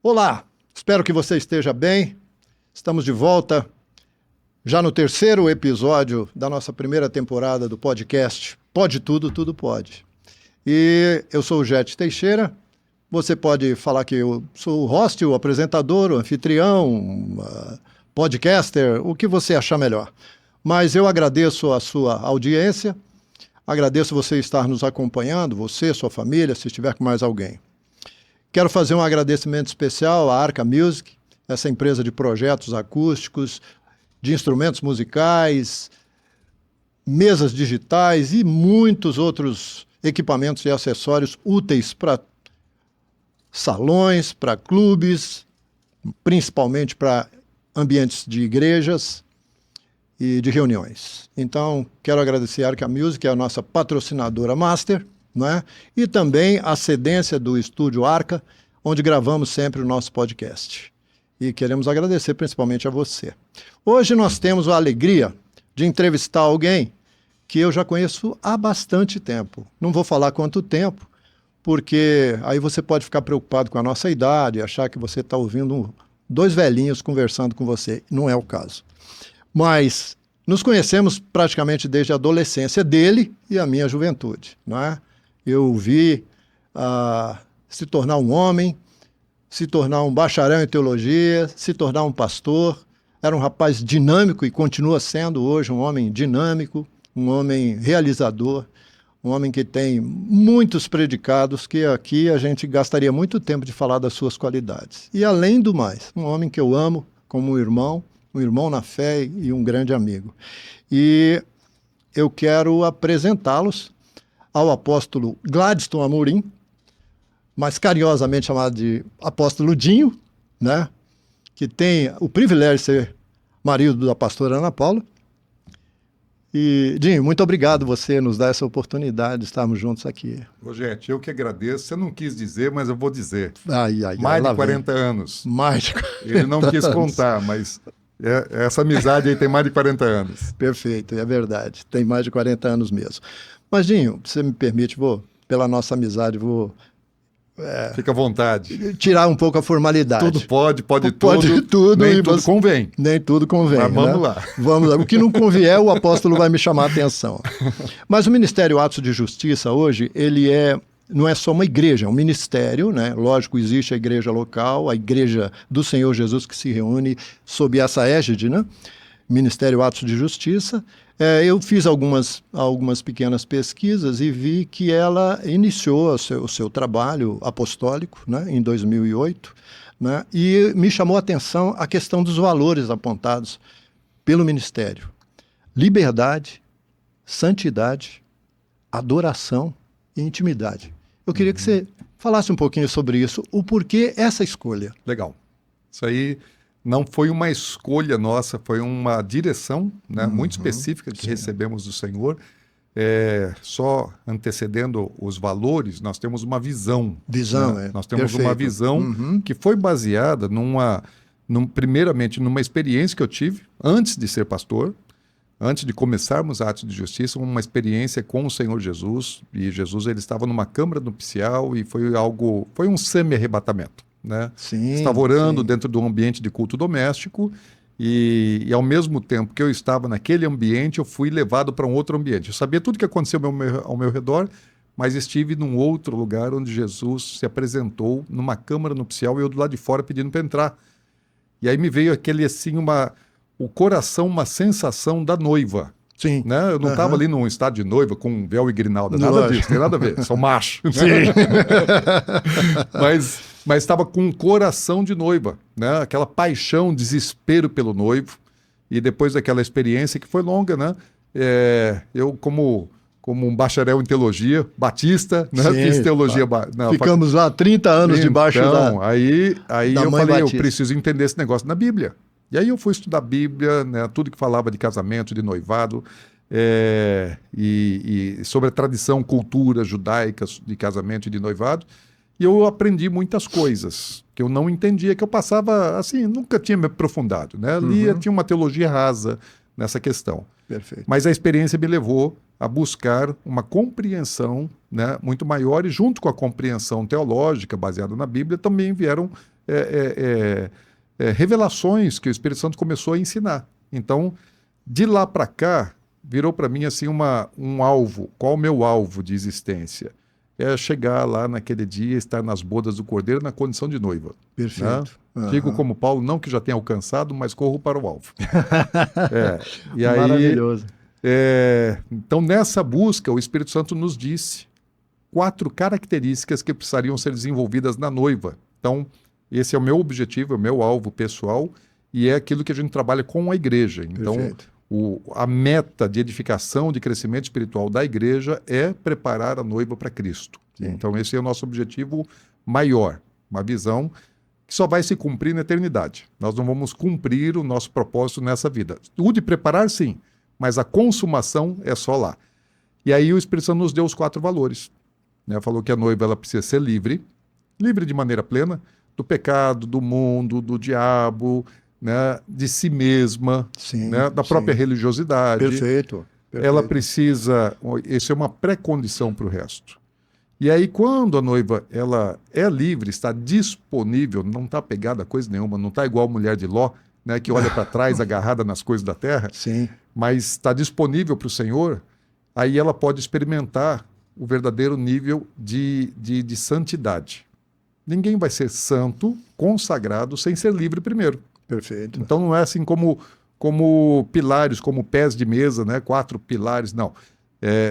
Olá, espero que você esteja bem. Estamos de volta já no terceiro episódio da nossa primeira temporada do podcast Pode Tudo, Tudo Pode. E eu sou o Jet Teixeira. Você pode falar que eu sou o host, o apresentador, o anfitrião, podcaster, o que você achar melhor. Mas eu agradeço a sua audiência, agradeço você estar nos acompanhando, você, sua família, se estiver com mais alguém. Quero fazer um agradecimento especial à Arca Music, essa empresa de projetos acústicos, de instrumentos musicais, mesas digitais e muitos outros equipamentos e acessórios úteis para salões, para clubes, principalmente para ambientes de igrejas e de reuniões. Então, quero agradecer a Arca Music, que é a nossa patrocinadora master, né? E também a cedência do Estúdio Arca, onde gravamos sempre o nosso podcast. E queremos agradecer principalmente a você. Hoje nós temos a alegria de entrevistar alguém que eu já conheço há bastante tempo. Não vou falar quanto tempo, porque aí você pode ficar preocupado com a nossa idade, achar que você está ouvindo dois velhinhos conversando com você. Não é o caso. Mas nos conhecemos praticamente desde a adolescência dele e a minha juventude, não é? Eu vi se tornar um homem, se tornar um bacharel em teologia, se tornar um pastor. Era um rapaz dinâmico e continua sendo hoje um homem dinâmico, um homem realizador, um homem que tem muitos predicados que aqui a gente gastaria muito tempo de falar das suas qualidades. E além do mais, um homem que eu amo como um irmão na fé e um grande amigo. E eu quero apresentá-los ao apóstolo Gladstone Amorim, mais carinhosamente chamado de apóstolo Dinho, né? Que tem o privilégio de ser marido da pastora Ana Paula. E, Dinho, muito obrigado você nos dar essa oportunidade de estarmos juntos aqui. Ô, gente, eu que agradeço. Você não quis dizer, mas eu vou dizer. Mais de 40 anos. Mais de 40 Ele não quis contar, mas essa amizade aí tem mais de 40 anos. Perfeito, é verdade. Tem mais de 40 anos mesmo. Mas, Dinho, se você me permite, pela nossa amizade, Fica à vontade. Tirar um pouco a formalidade. Tudo pode tudo. Nem tudo convém. Nem tudo convém. Mas vamos né? lá. Vamos lá. O que não convier, o apóstolo vai me chamar a atenção. Mas o Ministério Atos de Justiça hoje, ele não é só uma igreja, é um ministério, né? Lógico, existe a igreja local, a igreja do Senhor Jesus que se reúne sob essa égide, né? Ministério Atos de Justiça. Eu fiz algumas pequenas pesquisas e vi que ela iniciou o seu trabalho apostólico, né, em 2008, né, e me chamou a atenção a questão dos valores apontados pelo ministério. Liberdade, santidade, adoração e intimidade. Eu queria que você falasse um pouquinho sobre isso, o porquê essa escolha. Legal. Isso aí não foi uma escolha nossa, foi uma direção, né, muito específica que recebemos do Senhor. Só antecedendo os valores, nós temos uma visão. Né? Nós temos Perfeito. uma visão que foi baseada primeiramente numa experiência que eu tive antes de ser pastor, antes de começarmos a Atos de Justiça, uma experiência com o Senhor Jesus. E Jesus, ele estava numa câmara nupcial e foi um semi-arrebatamento. Né? Estava orando dentro de um ambiente de culto doméstico e ao mesmo tempo que eu estava naquele ambiente, eu fui levado para um outro ambiente. Eu sabia tudo que aconteceu ao meu redor, mas estive num outro lugar onde Jesus se apresentou numa câmara nupcial e eu do lado de fora pedindo para entrar. E aí me veio aquele assim, o coração, uma sensação da noiva. Sim. Né? Eu não estava ali num estado de noiva com véu e grinalda, nada disso, tem nada a ver, sou macho. Sim. Mas estava com um coração de noiva, né? Aquela paixão, desespero pelo noivo. E depois daquela experiência que foi longa, né? Eu como um bacharel em teologia, batista, né? Sim, fiz teologia... Ficamos lá 30 anos debaixo aí da eu mãe falei, batista. eu preciso entender esse negócio na Bíblia. E aí eu fui estudar a Bíblia, né? Tudo que falava de casamento, de noivado, e sobre a tradição, cultura judaica de casamento e de noivado. E eu aprendi muitas coisas que eu não entendia, que eu passava assim, nunca tinha me aprofundado, né? Lia, tinha uma teologia rasa nessa questão. Perfeito. Mas a experiência me levou a buscar uma compreensão, né, muito maior, e junto com a compreensão teológica baseada na Bíblia também vieram revelações que o Espírito Santo começou a ensinar. Então, de lá para cá, virou para mim assim um alvo. Qual o meu alvo de existência? É chegar lá naquele dia, estar nas bodas do Cordeiro na condição de noiva. Perfeito. Né? Aham. Digo como Paulo, não que já tenha alcançado, mas corro para o alvo. E aí, Maravilhoso. então, nessa busca, o Espírito Santo nos disse 4 características que precisariam ser desenvolvidas na noiva. Então, esse é o meu objetivo, é o meu alvo pessoal, e é aquilo que a gente trabalha com a igreja. Então, Perfeito. a meta de edificação, de crescimento espiritual da igreja é preparar a noiva para Cristo. Sim. Então, esse é o nosso objetivo maior, uma visão que só vai se cumprir na eternidade. Nós não vamos cumprir o nosso propósito nessa vida. O de preparar, sim, mas a consumação é só lá. E aí o Espírito Santo nos deu os 4 valores. Né? Falou que a noiva ela precisa ser livre de maneira plena, do pecado, do mundo, do diabo, né? De si mesma, Sim, né? Da própria religiosidade. Perfeito. Ela precisa, isso é uma pré-condição para o resto. E aí quando a noiva ela é livre, está disponível, não está pegada a coisa nenhuma, não está igual a mulher de Ló, né? Que olha para trás agarrada nas coisas da terra, Sim. mas está disponível para o Senhor, aí ela pode experimentar o verdadeiro nível de santidade. Ninguém vai ser santo, consagrado, sem ser livre primeiro. Perfeito. Então não é assim como pilares, como pés de mesa, né? 4 pilares, não.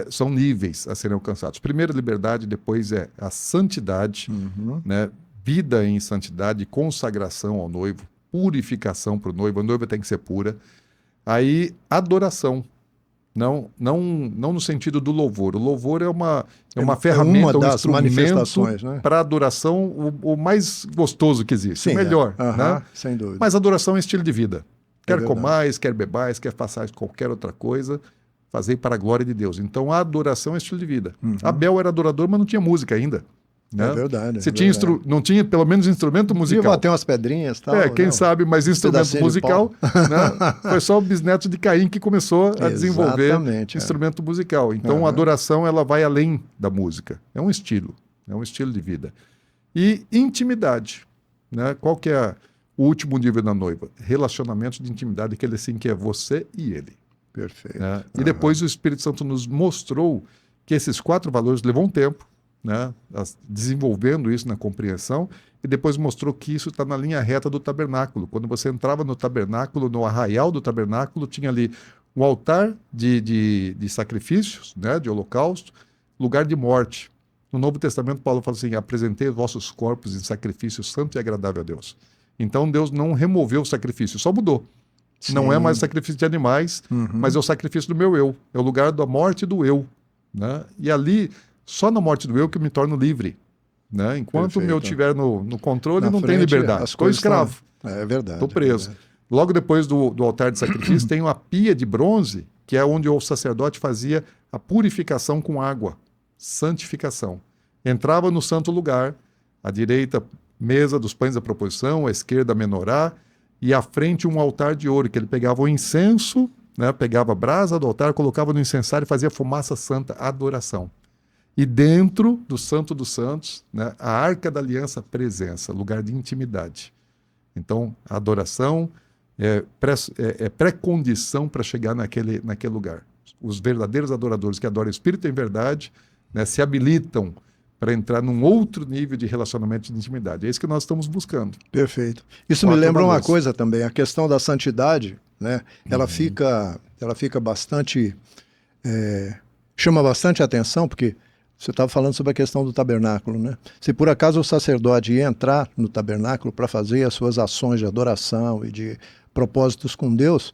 São níveis a serem alcançados. Primeiro, liberdade, depois é a santidade, né? Vida em santidade, consagração ao noivo, purificação para o noivo. A noiva tem que ser pura. Aí, adoração. Não no sentido do louvor. O louvor é uma ferramenta, uma das um manifestações, instrumento né? para adoração, o mais gostoso que existe, Sim, o melhor. Aham, Né? sem dúvida. Mas adoração é estilo de vida. Quer verdade. comais, quer bebais, quer façais qualquer outra coisa, fazei para a glória de Deus. Então a adoração é estilo de vida. Abel era adorador, mas não tinha música ainda. Né? É verdade. Você tinha não tinha pelo menos instrumento musical. Podia bater umas pedrinhas e tal. Quem né? sabe, mas instrumento pedacinho de musical, né? Foi só o bisneto de Caim que começou a desenvolver Exatamente, instrumento musical. Então a adoração ela vai além da música. É um estilo de vida. E intimidade, né? Qual que é o último nível da noiva? Relacionamento de intimidade, aquele assim que é você e ele. Perfeito. Né? E depois o Espírito Santo nos mostrou que esses 4 valores levam um tempo, né? Desenvolvendo isso na compreensão, e depois mostrou que isso está na linha reta do tabernáculo. Quando você entrava no tabernáculo, no arraial do tabernáculo, tinha ali um altar de sacrifícios, né? De holocausto, lugar de morte. No Novo Testamento, Paulo fala assim: apresentei os vossos corpos em sacrifício santo e agradável a Deus. Então Deus não removeu o sacrifício, só mudou. Sim. Não é mais o sacrifício de animais, mas é o sacrifício do meu eu. É o lugar da morte do eu. Né? E ali, só na morte do eu que eu me torno livre. Né? Enquanto o meu estiver no controle, Na não tem frente, liberdade. as Estou coisas escravo. É verdade. Estou preso. verdade. Logo depois do altar de sacrifício, tem uma pia de bronze, que é onde o sacerdote fazia a purificação com água. Santificação. Entrava no santo lugar, à direita, mesa dos pães da proposição, à esquerda, menorá, e à frente um altar de ouro, que ele pegava o incenso, né, pegava a brasa do altar, colocava no incensário e fazia fumaça santa, adoração. E dentro do Santo dos Santos, né, a Arca da Aliança, presença, lugar de intimidade. Então, a adoração é pré-condição para chegar naquele lugar. Os verdadeiros adoradores que adoram o Espírito em verdade, né, se habilitam para entrar num outro nível de relacionamento de intimidade. É isso que nós estamos buscando. Perfeito. Isso 4 me lembra valores. uma coisa também, a questão da santidade, né? Ela fica bastante... chama bastante atenção, porque você estava falando sobre a questão do tabernáculo, né? Se por acaso o sacerdote ia entrar no tabernáculo para fazer as suas ações de adoração e de propósitos com Deus,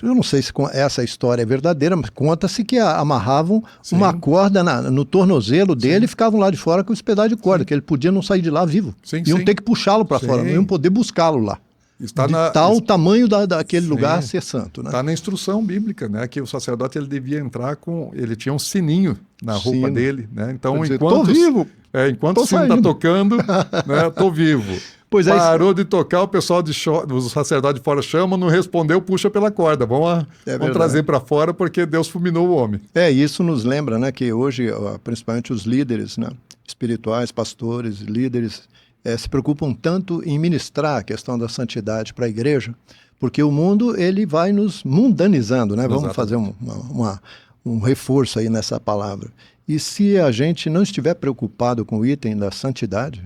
eu não sei se essa história é verdadeira, mas conta-se que amarravam uma corda no tornozelo dele e ficavam lá de fora com esse pedaço de corda, que ele podia não sair de lá vivo. Iam ter que puxá-lo para fora, não iam poder buscá-lo lá. Está o tamanho daquele lugar ser santo, né? Está na instrução bíblica, né? Que o sacerdote ele devia entrar ele tinha um sininho na roupa dele, né? Então, estou vivo. Enquanto o sino está tocando, né? Estou vivo. Pois Parou de tocar, o pessoal o sacerdote de fora chama, não respondeu, puxa pela corda. Vamos trazer para fora porque Deus fulminou o homem. Isso nos lembra, né, que hoje, principalmente os líderes, né, espirituais, pastores, líderes, se preocupam tanto em ministrar a questão da santidade para a igreja, porque o mundo ele vai nos mundanizando, né? Vamos fazer um reforço aí nessa palavra. E se a gente não estiver preocupado com o item da santidade,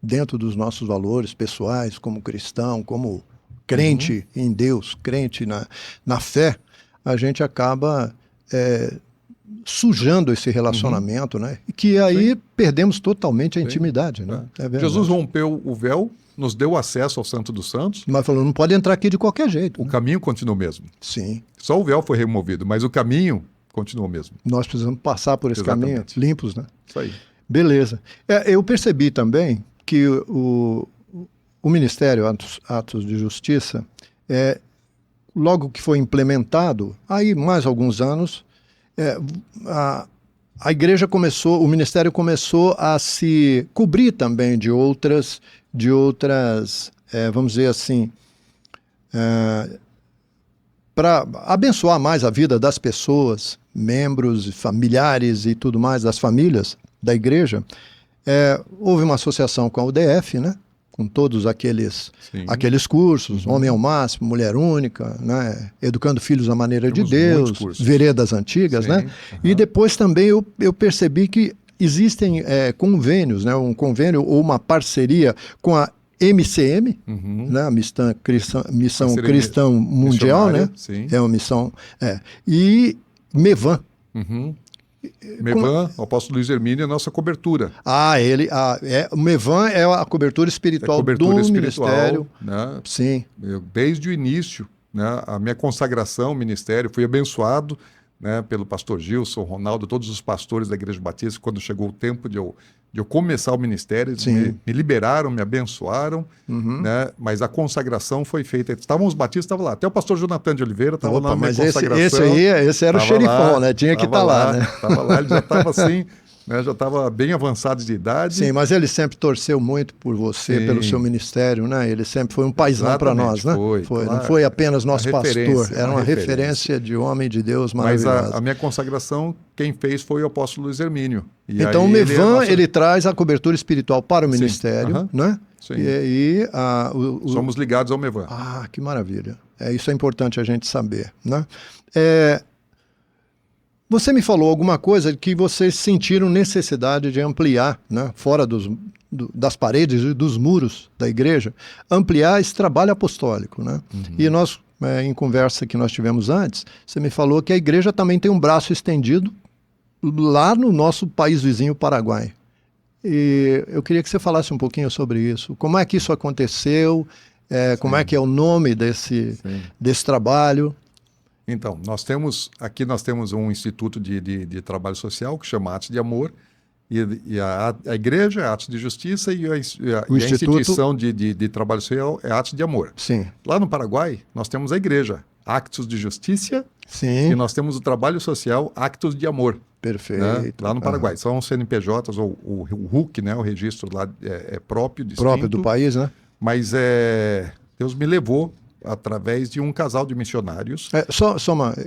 dentro dos nossos valores pessoais, como cristão, como crente em Deus, crente na fé, a gente acaba sujando esse relacionamento, né? E que aí perdemos totalmente a intimidade, né? Jesus rompeu o véu, nos deu acesso ao Santo dos Santos. Mas falou, não pode entrar aqui de qualquer jeito. O caminho continua o mesmo. Sim. Só o véu foi removido, mas o caminho continua o mesmo. Nós precisamos passar por esse caminho limpos, né? Isso aí. Beleza. Eu percebi também que o Ministério Atos de Justiça, logo que foi implementado, aí mais alguns anos, a igreja começou, o ministério começou a se cobrir também de outras vamos dizer assim, para abençoar mais a vida das pessoas, membros, familiares e tudo mais, das famílias da igreja. Houve uma associação com a UDF, né? Com todos aqueles cursos, Homem ao Máximo, Mulher Única, né? Educando Filhos à Maneira de Deus, Veredas Antigas, né? E depois também eu percebi que existem convênios, né? Um convênio ou uma parceria com a MCM, né? A Missão Cristã Mundial, né? Sim. É uma missão. E MEVAN. MEVAN, o apóstolo Luiz Hermínio, é a nossa cobertura. O MEVAN é a cobertura espiritual do ministério. Né? Sim. Desde o início, né, a minha consagração ao ministério, fui abençoado, né, pelo pastor Gilson, Ronaldo, todos os pastores da Igreja Batista, quando chegou o tempo de eu começar o ministério, me liberaram, me abençoaram, né? Mas a consagração foi feita. Estavam os batistas, estavam lá. Até o pastor Jonathan de Oliveira estava lá na minha consagração. Esse era o xerifão, né? Tinha que estar lá, né? Estava lá, ele já estava assim, né? Já estava bem avançado de idade. Sim, mas ele sempre torceu muito por você, pelo seu ministério, né? Ele sempre foi um paizão para nós, né? Foi, claro. Não foi apenas nosso pastor, era uma referência de homem de Deus maravilhoso. Mas a minha consagração, quem fez foi o apóstolo Luiz Hermínio. Então o MEVAN, ele traz a cobertura espiritual para o ministério, né? Sim. Somos ligados ao MEVAN. Que maravilha. Isso é importante a gente saber, né? Você me falou alguma coisa que vocês sentiram necessidade de ampliar, né? Fora das paredes e dos muros da igreja, ampliar esse trabalho apostólico, né? E nós, em conversa que nós tivemos antes, você me falou que a igreja também tem um braço estendido lá no nosso país vizinho, Paraguai. E eu queria que você falasse um pouquinho sobre isso. Como é que isso aconteceu? Como é que é o nome desse trabalho? Então, aqui nós temos um instituto de trabalho social que chama Atos de Amor, e a igreja é Atos de Justiça e a instituição de trabalho social é Atos de Amor. Sim. Lá no Paraguai, nós temos a igreja, Actos de Justiça, sim, e nós temos o trabalho social, Actos de Amor. Perfeito. Né? Lá no Paraguai. São CNPJs, ou o RUC, né? O registro lá é próprio, distinto. Próprio do país, né? Mas Deus me levou através de um casal de missionários.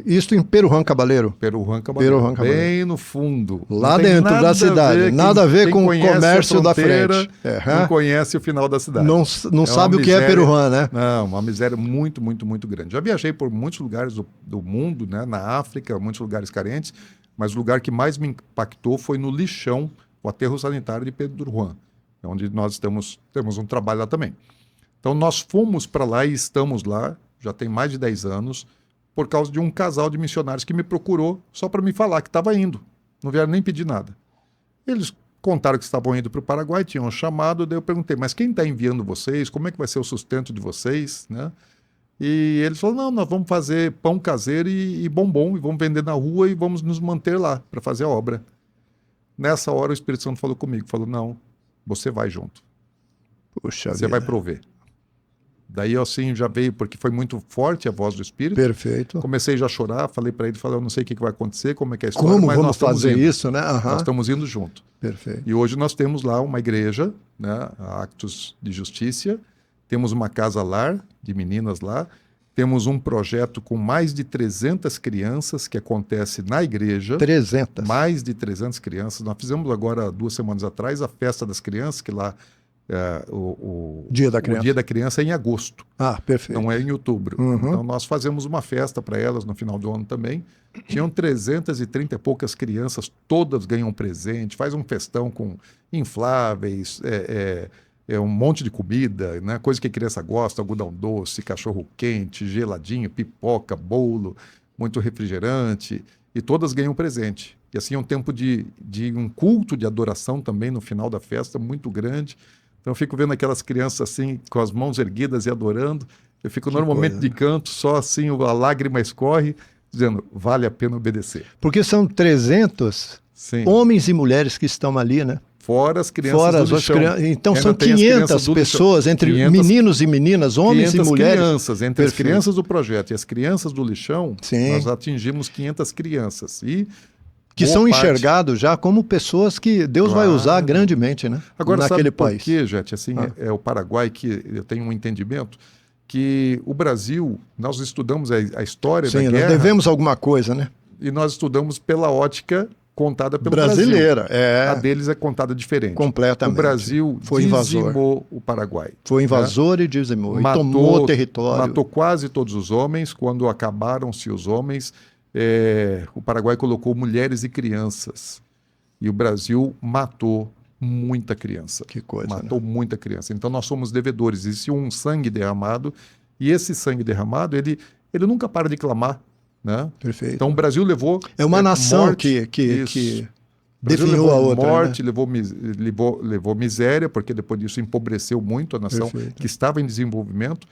Isto em Peruan Cabaleiro. Peruan Cabaleiro. Bem no fundo. Lá dentro da cidade. Nada a ver com o comércio da frente. Não conhece o final da cidade. Não sabe o que é Peruan, né? Não, uma miséria muito, muito, muito grande. Já viajei por muitos lugares do mundo, né? Na África, muitos lugares carentes, mas o lugar que mais me impactou foi no Lixão, o aterro sanitário de Pedro Juan, onde nós temos um trabalho lá também. Então, nós fomos para lá e estamos lá, já tem mais de 10 anos, por causa de um casal de missionários que me procurou só para me falar que estava indo. Não vieram nem pedir nada. Eles contaram que estavam indo para o Paraguai, tinham um chamado, daí eu perguntei, mas quem está enviando vocês? Como é que vai ser o sustento de vocês? Né? E eles falaram, não, nós vamos fazer pão caseiro e bombom, e vamos vender na rua e vamos nos manter lá para fazer a obra. Nessa hora o Espírito Santo falou comigo, falou, não, você vai junto. Puxa você vai prover. Daí assim já veio, porque foi muito forte a voz do Espírito. Perfeito. Comecei já a chorar, falei para ele, eu não sei o que vai acontecer, como é que é a história, mas vamos nós fazer isso, né? Nós estamos indo junto. Perfeito. E hoje nós temos lá uma igreja, né, a Actos de Justiça, temos uma casa-lar de meninas lá, temos um projeto com mais de 300 crianças que acontece na igreja. 300? Mais de 300 crianças. Nós fizemos agora, 2 semanas atrás, a festa das crianças, que lá Dia da Criança. O Dia da Criança é em agosto, Perfeito. não é em outubro. Uhum. Então nós fazemos uma festa para elas no final do ano também. Tinham 330 e poucas crianças, todas ganham presente, faz um festão com infláveis, um monte de comida, né? Coisa que a criança gosta, algodão doce, cachorro quente, geladinho, pipoca, bolo, muito refrigerante, e todas ganham presente. E assim é um tempo de um culto de adoração também no final da festa, muito grande. Então eu fico vendo aquelas crianças assim, com as mãos erguidas e adorando. Eu fico normalmente de canto, só assim, a lágrima escorre, dizendo, vale a pena obedecer. Porque são 300 homens e mulheres que estão ali, né? Fora as crianças do lixão. Então são 500 pessoas, entre 500, meninos e meninas, homens e mulheres. Crianças, entre as crianças do projeto e as crianças do lixão, nós atingimos 500 crianças. Que são enxergados já como pessoas que Deus vai usar grandemente, né? Agora, naquele sabe país. Por quê, Jete? Assim, é o Paraguai que eu tenho um entendimento que o Brasil, nós estudamos a história da guerra. Nós devemos alguma coisa, né? E nós estudamos pela ótica contada pelo brasileira. Brasil. A deles é contada diferente. Completamente. O Brasil dizimou o Paraguai. Foi invasor e dizimou. E tomou território. Matou quase todos os homens. Quando acabaram-se os homens, o Paraguai colocou mulheres e crianças. E o Brasil matou muita criança. Que coisa, matou muita criança. Então nós somos devedores. Existe um sangue derramado. E esse sangue derramado, ele nunca para de clamar. Né? Perfeito. Então o Brasil levou uma nação morte, que definhou a outra, morte, né? levou miséria, porque depois disso empobreceu muito a nação que estava em desenvolvimento,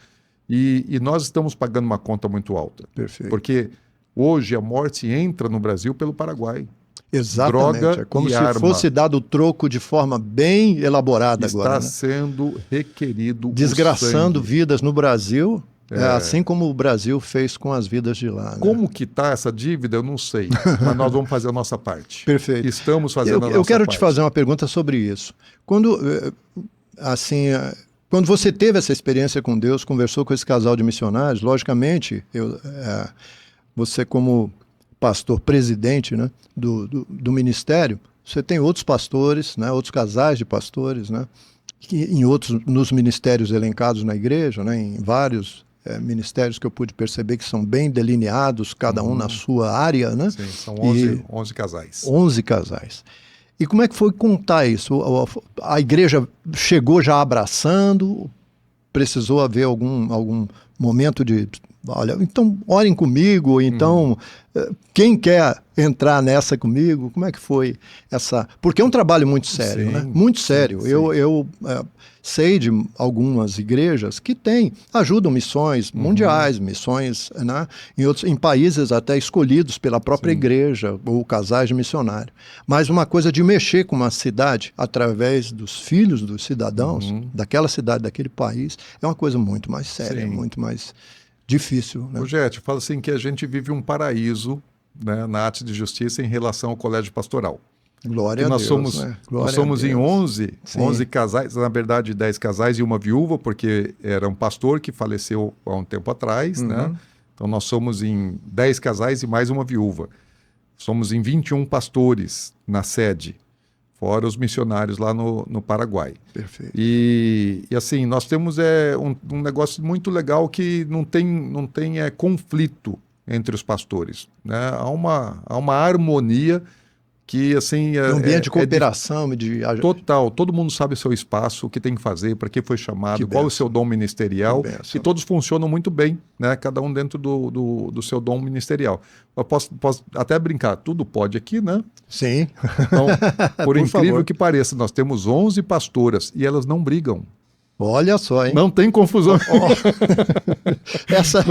e nós estamos pagando uma conta muito alta. Perfeito. Porque hoje a morte entra no Brasil pelo Paraguai. Exatamente. Droga é como e se arma. fosse dado o troco de forma bem elaborada agora. Está sendo requerido desgraçando vidas no Brasil. Assim como o Brasil fez com as vidas de lá. Né? Como que está essa dívida, eu não sei, mas nós vamos fazer a nossa parte. Perfeito. Estamos fazendo a nossa parte. Eu quero te fazer uma pergunta sobre isso. Quando você teve essa experiência com Deus, conversou com esse casal de missionários, logicamente, você como pastor presidente, né, do ministério, você tem outros pastores, né, outros casais de pastores, né, nos ministérios elencados na igreja, né, em vários ministérios que eu pude perceber que são bem delineados, cada um na sua área, né? Sim, são 11 casais. 11 casais. E como é que foi contar isso? A igreja chegou já abraçando? Precisou haver algum momento de... Olha, então orem comigo, ou então quem quer entrar nessa comigo? Como é que foi essa... Porque é um trabalho muito sério, né? Muito sério. Sim. Eu sei de algumas igrejas que ajudam missões mundiais, missões, né, em países até escolhidos pela própria igreja ou casais de missionário. Mas uma coisa de mexer com uma cidade através dos filhos dos cidadãos daquela cidade, daquele país, é uma coisa muito mais séria, muito mais difícil. Né? Jete, fala assim que a gente vive um paraíso, né, na arte de justiça em relação ao colégio pastoral. Glória a Deus. Nós somos em 11 casais, na verdade 10 casais e uma viúva, porque era um pastor que faleceu há um tempo atrás, né? Então nós somos em 10 casais e mais uma viúva. Somos em 21 pastores na sede, fora os missionários lá no Paraguai. Perfeito. E assim, nós temos um negócio muito legal que não tem conflito entre os pastores, né? Há uma harmonia que assim um ambiente de cooperação, total, todo mundo sabe o seu espaço, o que tem que fazer, para que foi chamado, qual é o seu dom ministerial, e todos funcionam muito bem, né? Cada um dentro do seu dom ministerial. Eu posso até brincar, tudo pode aqui, né? Sim. Então, por incrível que pareça, nós temos 11 pastoras e elas não brigam. Olha só, hein? Não tem confusão. Essa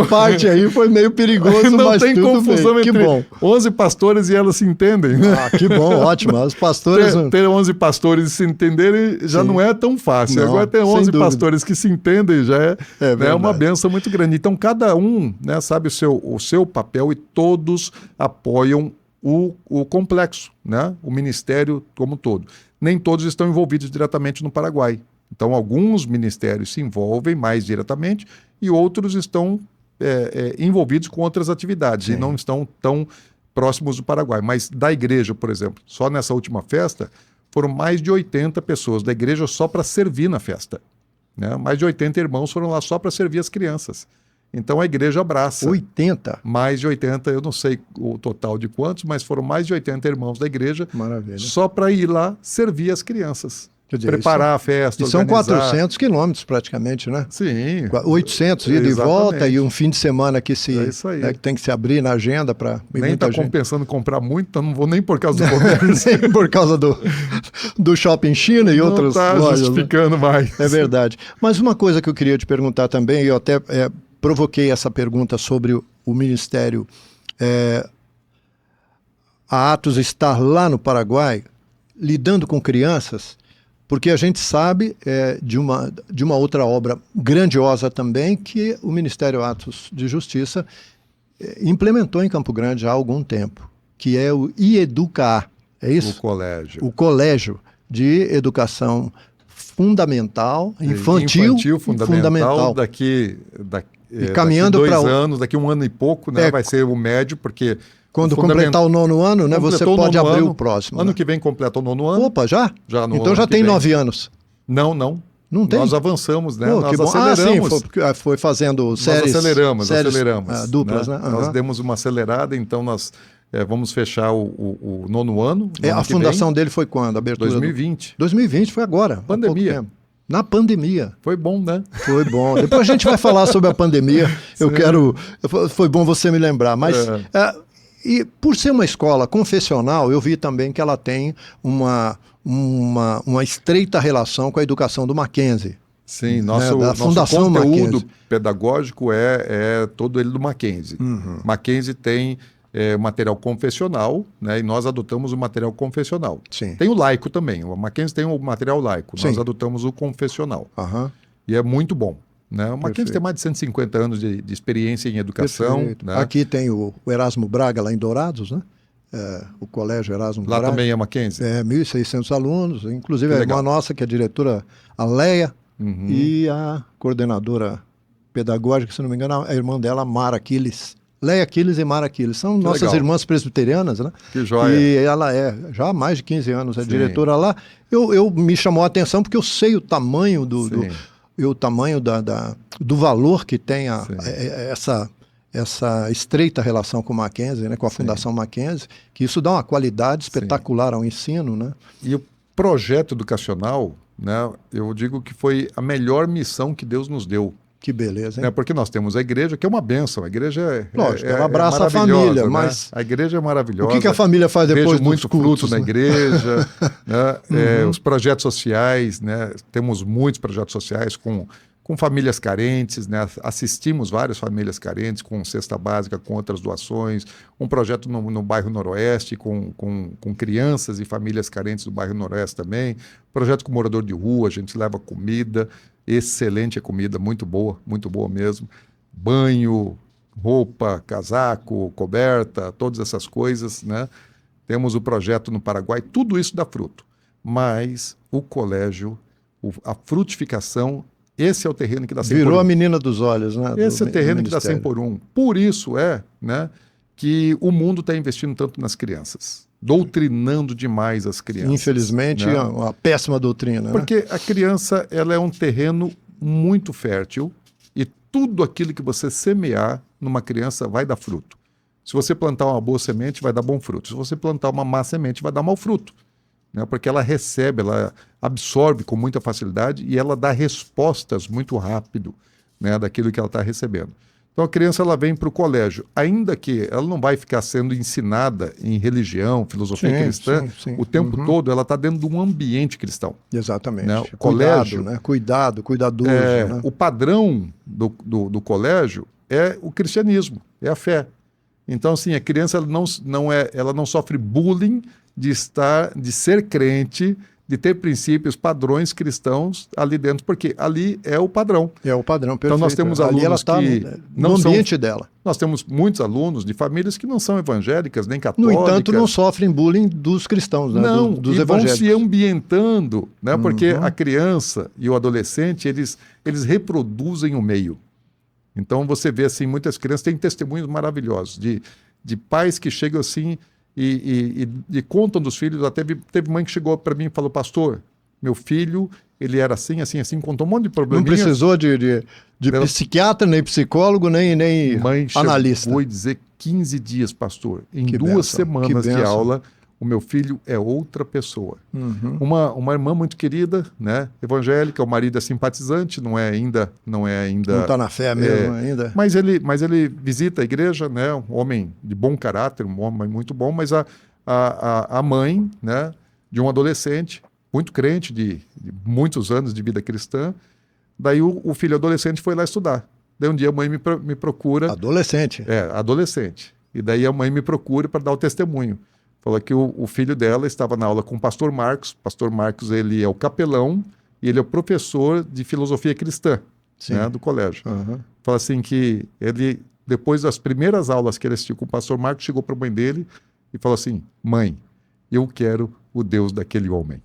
parte aí foi meio perigoso, não mas tem tudo confusão bem. Entre que bom. 11 pastores e elas se entendem. Que bom, ótimo. Os pastores... Ter 11 pastores e se entenderem já não é tão fácil. Não, agora ter 11 dúvida. pastores que se entendem já é uma bênção muito grande. Então cada um, né, sabe o seu papel e todos apoiam o complexo, né? O ministério como um todo. Nem todos estão envolvidos diretamente no Paraguai. Então, alguns ministérios se envolvem mais diretamente e outros estão envolvidos com outras atividades e não estão tão próximos do Paraguai. Mas da igreja, por exemplo, só nessa última festa foram mais de 80 pessoas da igreja só para servir na festa. Né? Mais de 80 irmãos foram lá só para servir as crianças. Então a igreja abraça. 80? Mais de 80, eu não sei o total de quantos, mas foram mais de 80 irmãos da igreja. Maravilha. Só para ir lá servir as crianças. Quer dizer, preparar a festa, e são organizar. 400 quilômetros praticamente, né? Sim. 800 ida e volta e um fim de semana que tem que se abrir na agenda para nem está compensando comprar muito, então não vou nem por causa do comércio. Nem por causa do Shopping China e outras lojas. Não está justificando mais. É verdade. Mas uma coisa que eu queria te perguntar também, eu até provoquei essa pergunta sobre o ministério. A Atos estar lá no Paraguai, lidando com crianças, porque a gente sabe de uma outra obra grandiosa também, que o Ministério Atos de Justiça implementou em Campo Grande há algum tempo, que é o IEDUCA, é isso? O colégio. O Colégio de Educação Fundamental, Infantil fundamental. Daqui caminhando para 2 anos, daqui 1 ano e pouco, né, vai ser o médio, porque... Quando completar o 9º ano, né, você pode abrir o próximo. Ano né? que vem completa o 9º ano. Opa, já? Já no então já tem 9 anos. Não. Não tem? Nós avançamos, né? Pô, nós aceleramos. Sim, foi fazendo séries. Nós aceleramos. Duplas, né? Nós demos uma acelerada, então nós vamos fechar o 9º ano. A fundação dele foi quando? A abertura 2020. 2020, foi agora. Pandemia. Na pandemia. Foi bom, né? Foi bom. Depois a gente vai falar sobre a pandemia. Foi bom você me lembrar. Mas e por ser uma escola confessional, eu vi também que ela tem uma estreita relação com a educação do Mackenzie. Sim, nosso Fundação conteúdo Mackenzie. pedagógico é todo ele do Mackenzie. Uhum. Mackenzie tem material confessional, né, e nós adotamos o material confessional. Sim. Tem o laico também, o Mackenzie tem o material laico, Sim. nós adotamos o confessional. Uhum. E é muito bom. Né? O Mackenzie tem mais de 150 anos de experiência em educação. Né? Aqui tem o Erasmo Braga, lá em Dourados, né? O Colégio Erasmo Lá Braga. também é Mackenzie? 1.600 alunos, inclusive a irmã nossa, que é a diretora, a Leia, e a coordenadora pedagógica, se não me engano, a irmã dela, Mara Aquiles. Leia Aquiles e Mara Aquiles. São nossas irmãs presbiterianas, né? Que joia. E ela já há mais de 15 anos, é diretora lá. Eu me chamou a atenção porque eu sei o tamanho o tamanho do valor que tem essa estreita relação com o Mackenzie, né, com a Fundação Mackenzie, que isso dá uma qualidade espetacular ao ensino. Né? E o projeto educacional, né, eu digo que foi a melhor missão que Deus nos deu. Que beleza, hein? Né, porque nós temos a igreja, que é uma bênção. A igreja Lógico, ela abraça a família, né? mas... A igreja é maravilhosa. O que a família faz depois Vejo dos muito cultos, fruto na igreja. Né? Os projetos sociais, né? Temos muitos projetos sociais com famílias carentes, né? Assistimos várias famílias carentes com cesta básica, com outras doações. Um projeto no bairro Noroeste com crianças e famílias carentes do bairro Noroeste também. Projeto com morador de rua, a gente leva comida, excelente a comida, muito boa mesmo. Banho, roupa, casaco, coberta, todas essas coisas, né? Temos o projeto no Paraguai, tudo isso dá fruto. Mas o colégio, a frutificação, esse é o terreno que dá 100 por 1. Virou a menina dos olhos, né? Esse é o terreno que dá 100 por 1. Por isso né, que o mundo está investindo tanto nas crianças, doutrinando demais as crianças. Infelizmente, né? É uma péssima doutrina. Porque a criança ela é um terreno muito fértil e tudo aquilo que você semear numa criança vai dar fruto. Se você plantar uma boa semente, vai dar bom fruto. Se você plantar uma má semente, vai dar mau fruto. Né? Porque ela recebe, ela absorve com muita facilidade e ela dá respostas muito rápido, né, daquilo que ela está recebendo. Então a criança ela vem para o colégio, ainda que ela não vai ficar sendo ensinada em religião, filosofia cristã, o tempo todo ela está dentro de um ambiente cristão. Exatamente. Né? O colégio, né? Cuidadoso. Né? O padrão do colégio é o cristianismo, é a fé. Então, assim, a criança ela não sofre bullying de ser crente, de ter princípios, padrões cristãos ali dentro, porque ali é o padrão. É o padrão, perfeito. Então nós temos alunos ela tá que no ambiente dela. Nós temos muitos alunos de famílias que não são evangélicas, nem católicas. No entanto, não sofrem bullying dos cristãos, né? Não, dos e evangélicos. vão se ambientando, né? Porque a criança e o adolescente, eles reproduzem o meio. Então você vê assim, muitas crianças têm testemunhos maravilhosos de pais que chegam assim e contam dos filhos. Até teve mãe que chegou para mim e falou: pastor, meu filho, ele era assim, assim, assim, contou um monte de Não probleminhas. precisou de psiquiatra, nem psicólogo, nem Mãe analista. chegou e dizer 15 dias, pastor. Em Que 2 bênção, semanas que de bênção. aula, o meu filho é outra pessoa. Uhum. Uma irmã muito querida, né, evangélica, o marido é simpatizante, não é ainda. Não está na fé mesmo ainda. Mas ele visita a igreja, né, um homem de bom caráter, um homem muito bom, mas a mãe, né, de um adolescente, muito crente, de muitos anos de vida cristã, daí o filho adolescente foi lá estudar. Daí um dia a mãe me procura. Adolescente. Adolescente. E daí a mãe me procura para dar o testemunho. Falou que o filho dela estava na aula com o pastor Marcos. O pastor Marcos, ele é o capelão e ele é o professor de filosofia cristã, né, do colégio. Uhum. Fala assim que ele, depois das primeiras aulas que ele assistiu com o pastor Marcos, chegou para a mãe dele e falou assim: mãe, eu quero o Deus daquele homem.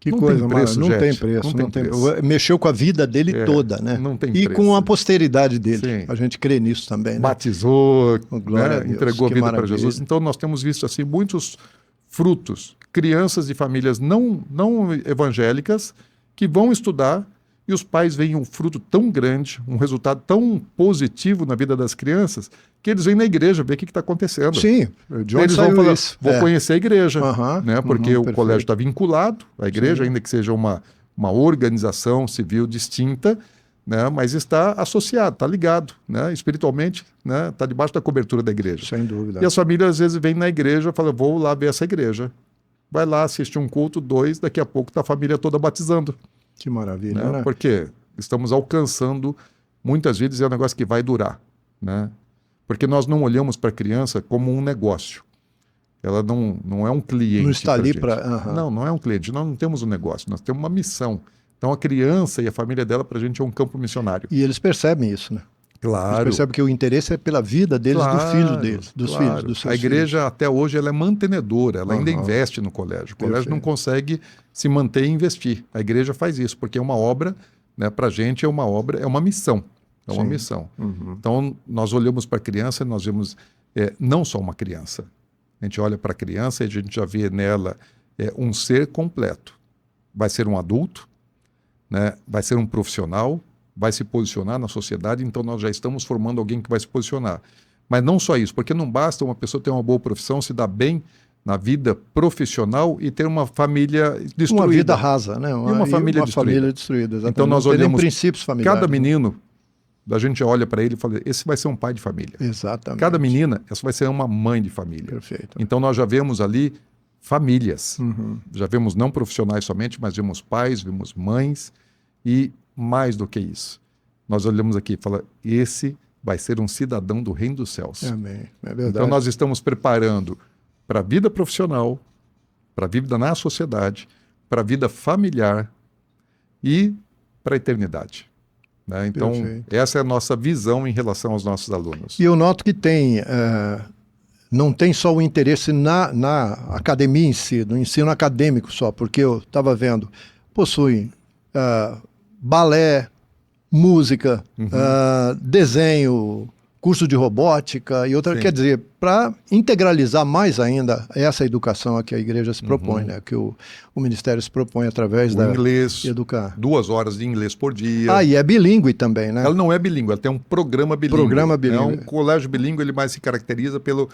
Que não coisa, tem preço, não gente. tem preço, não tem preço. Mexeu com a vida dele toda, né? Não tem e preço. com a posteridade dele. Sim. A gente crê nisso também, né? Batizou, glória a Deus, entregou a que vida para maravilha. Jesus. Então nós temos visto assim muitos frutos, crianças de famílias não evangélicas que vão estudar e os pais veem um fruto tão grande, um resultado tão positivo na vida das crianças, que eles vêm na igreja ver o que está acontecendo. Sim, de onde Eles vão saiu falar: isso? vou conhecer a igreja, Uhum, né? Porque o perfeito. colégio está vinculado à igreja, Sim. ainda que seja uma organização civil distinta, né? Mas está associado, está ligado, né? Espiritualmente, né? Está debaixo da cobertura da igreja. Sem dúvida. E as famílias às vezes vêm na igreja e falam: vou lá ver essa igreja. Vai lá, assiste um culto, 2, daqui a pouco está a família toda batizando. Que maravilha, né? Porque estamos alcançando muitas vidas e é um negócio que vai durar, né? Porque nós não olhamos para a criança como um negócio. Ela não é um cliente. Não está ali para. Não é um cliente. Nós não temos um negócio, nós temos uma missão. Então a criança e a família dela para a gente é um campo missionário. E eles percebem isso, né? Claro. Eles percebem que o interesse é pela vida deles, do filho deles, dos filhos, dos seus A igreja filhos. até hoje ela é mantenedora, ela ainda investe no colégio. O colégio não consegue se manter e investir. A igreja faz isso, porque é uma obra, né, para a gente é uma obra, é uma missão. É uma missão. Uhum. Então, nós olhamos para a criança e nós vemos não só uma criança. A gente olha para a criança e a gente já vê nela um ser completo. Vai ser um adulto, né? Vai ser um profissional, vai se posicionar na sociedade, então nós já estamos formando alguém que vai se posicionar. Mas não só isso, porque não basta uma pessoa ter uma boa profissão, se dar bem na vida profissional e ter uma família destruída. Uma vida rasa, né? Uma família destruída. Exatamente. Então nós não tem nem olhamos princípios familiares. cada menino, a gente olha para ele e fala: esse vai ser um pai de família. Exatamente. Cada menina, essa vai ser uma mãe de família. Perfeito. Então nós já vemos ali famílias. Uhum. Já vemos não profissionais somente, mas vemos pais, vemos mães e mais do que isso. Nós olhamos aqui e falamos: esse vai ser um cidadão do reino dos céus. Amém. É verdade. Então nós estamos preparando para a vida profissional, para a vida na sociedade, para a vida familiar e para a eternidade. Né? Então, essa é a nossa visão em relação aos nossos alunos. E eu noto que não tem só o interesse na academia em si, no ensino acadêmico só, porque eu estava vendo, possui balé, música, desenho, curso de robótica e outra. Sim. Quer dizer, para integralizar mais ainda essa educação a que a igreja se propõe, né? Que o ministério se propõe através da inglês, educar. 2 horas de inglês por dia. E é bilíngue também, né? Ela não é bilíngue, ela tem um programa bilíngue. Programa bilíngue. Um colégio bilíngue, ele mais se caracteriza pelo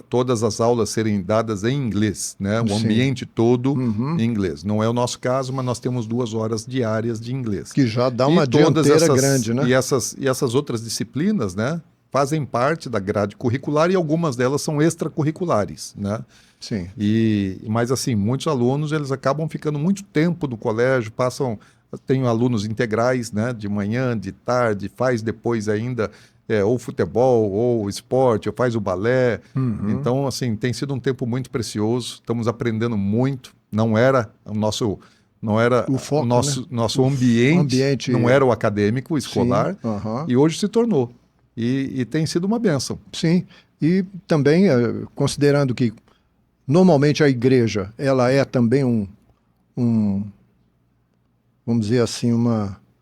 todas as aulas serem dadas em inglês, né? O ambiente todo em inglês. Não é o nosso caso, mas nós temos 2 horas diárias de inglês. Que já dá uma dianteira grande, né? E essas outras disciplinas, né, fazem parte da grade curricular e algumas delas são extracurriculares, né? Sim. Mas assim, muitos alunos eles acabam ficando muito tempo no colégio, tenho alunos integrais, né, de manhã, de tarde, faz depois ainda ou futebol, ou esporte, ou faz o balé. Então, assim, tem sido um tempo muito precioso, estamos aprendendo muito. Não era o nosso foco, nosso ambiente, não era o acadêmico, escolar, e hoje se tornou. E tem sido uma bênção. Sim, e também, considerando que normalmente a igreja, ela é também vamos dizer assim,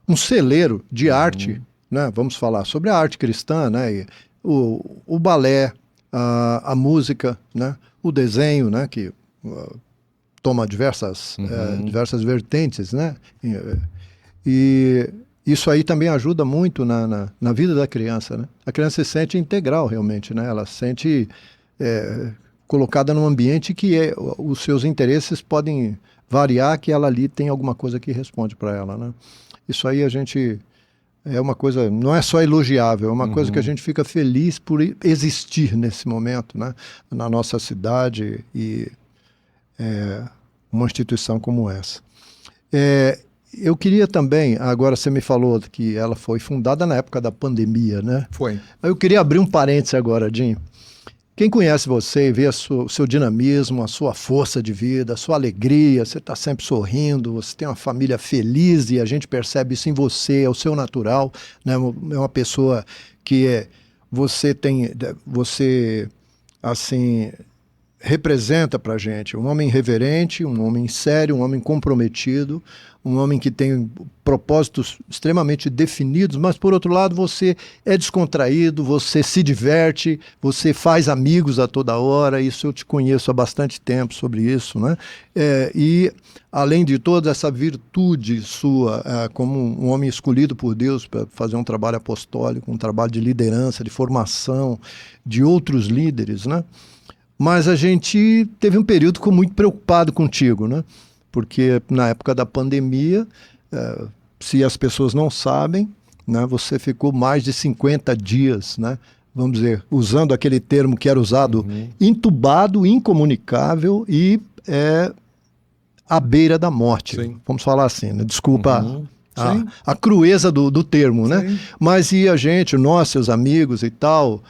um celeiro de arte, né? Vamos falar sobre a arte cristã, né? E o balé, a música, né? O desenho, né? Que toma diversas vertentes, né? E isso aí também ajuda muito na vida da criança, né? A criança se sente integral realmente, né? Ela se sente colocada num ambiente que os seus interesses podem variar, que ela ali tem alguma coisa que responde para ela, né? Isso aí a gente é uma coisa, não é só elogiável, é uma coisa que a gente fica feliz por existir nesse momento, né? Na nossa cidade e uma instituição como essa. Eu queria também, agora você me falou que ela foi fundada na época da pandemia, né? Foi. Eu queria abrir um parênteses agora, Jim. Quem conhece você e vê o seu dinamismo, a sua força de vida, a sua alegria, você está sempre sorrindo, você tem uma família feliz e a gente percebe isso em você, é o seu natural, né? É uma pessoa que você assim, representa para a gente um homem reverente, um homem sério, um homem comprometido, um homem que tem propósitos extremamente definidos, mas por outro lado você é descontraído, você se diverte, você faz amigos a toda hora, isso eu te conheço há bastante tempo sobre isso, né? E além de toda essa virtude sua, como um homem escolhido por Deus para fazer um trabalho apostólico, um trabalho de liderança, de formação de outros líderes, né? Mas a gente teve um período que ficou muito preocupado contigo, né? Porque na época da pandemia, se as pessoas não sabem, né, você ficou mais de 50 dias, né? Vamos dizer, usando aquele termo que era usado, entubado, incomunicável e à beira da morte. Sim. Vamos falar assim, né? Desculpa a crueza do termo, né? Sim. Mas e a gente, nós, seus amigos e tal,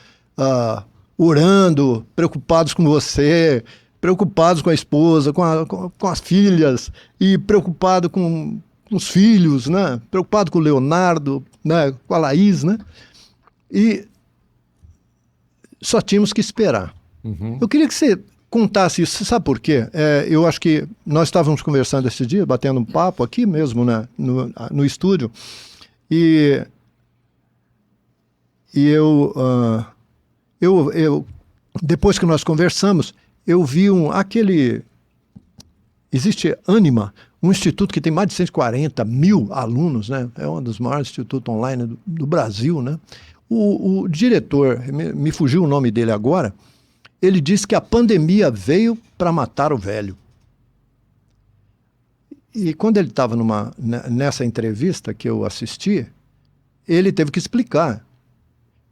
orando, preocupados com você, preocupados com a esposa, com as filhas, e preocupado com os filhos, né? Preocupado com o Leonardo, né? Com a Laís, né? E só tínhamos que esperar. Eu queria que você contasse isso. Você sabe por quê? Eu acho que nós estávamos conversando esse dia, batendo um papo aqui mesmo, né? No estúdio, e eu depois que nós conversamos, eu vi existe Anima, um instituto que tem mais de 140 mil alunos, né? É um dos maiores institutos online do Brasil, né? O diretor, me fugiu o nome dele agora, ele disse que a pandemia veio para matar o velho. E quando ele estava nessa entrevista que eu assisti, ele teve que explicar.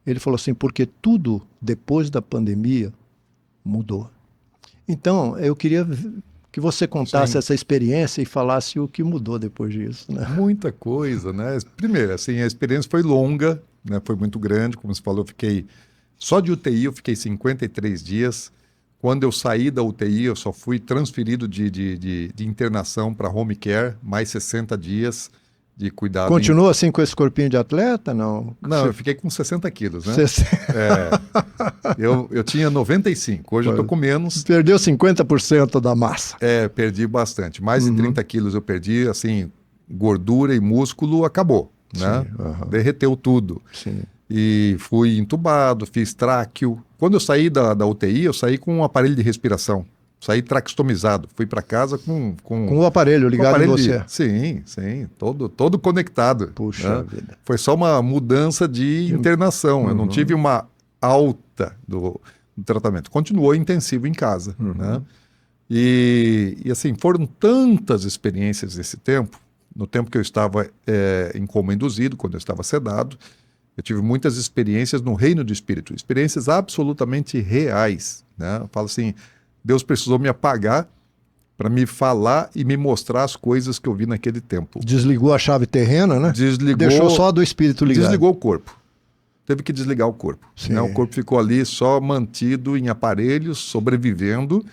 Ele falou assim, porque tudo depois da pandemia mudou. Então, eu queria que você contasse essa experiência e falasse o que mudou depois disso, né? Muita coisa, né? Primeiro, assim, a experiência foi longa, né? Foi muito grande, como você falou, só de UTI eu fiquei 53 dias. Quando eu saí da UTI, eu só fui transferido de internação para home care, mais 60 dias de cuidado. Continua assim com esse corpinho de atleta, não? Não, eu fiquei com 60 quilos, né? Eu tinha 95, hoje eu tô com menos. Perdeu 50% da massa. Perdi bastante. Mais de 30 quilos eu perdi, assim, gordura e músculo acabou, né? Derreteu tudo. Sim. E fui entubado, fiz tráqueo. Quando eu saí da UTI, eu saí com um aparelho de respiração. Saí traqueostomizado. Fui para casa com o aparelho ligado em você. Sim, todo conectado. Puxa né? vida. Foi só uma mudança de internação. Eu não tive uma alta do tratamento. Continuou intensivo em casa. Né? E assim, foram tantas experiências nesse tempo. No tempo que eu estava em coma induzido, quando eu estava sedado, eu tive muitas experiências no reino do Espírito. Experiências absolutamente reais. Né? Eu falo assim, Deus precisou me apagar para me falar e me mostrar as coisas que eu vi naquele tempo. Desligou a chave terrena, né? Deixou só do espírito ligado. Desligou o corpo. Teve que desligar o corpo. Né? O corpo ficou ali só mantido em aparelhos, sobrevivendo.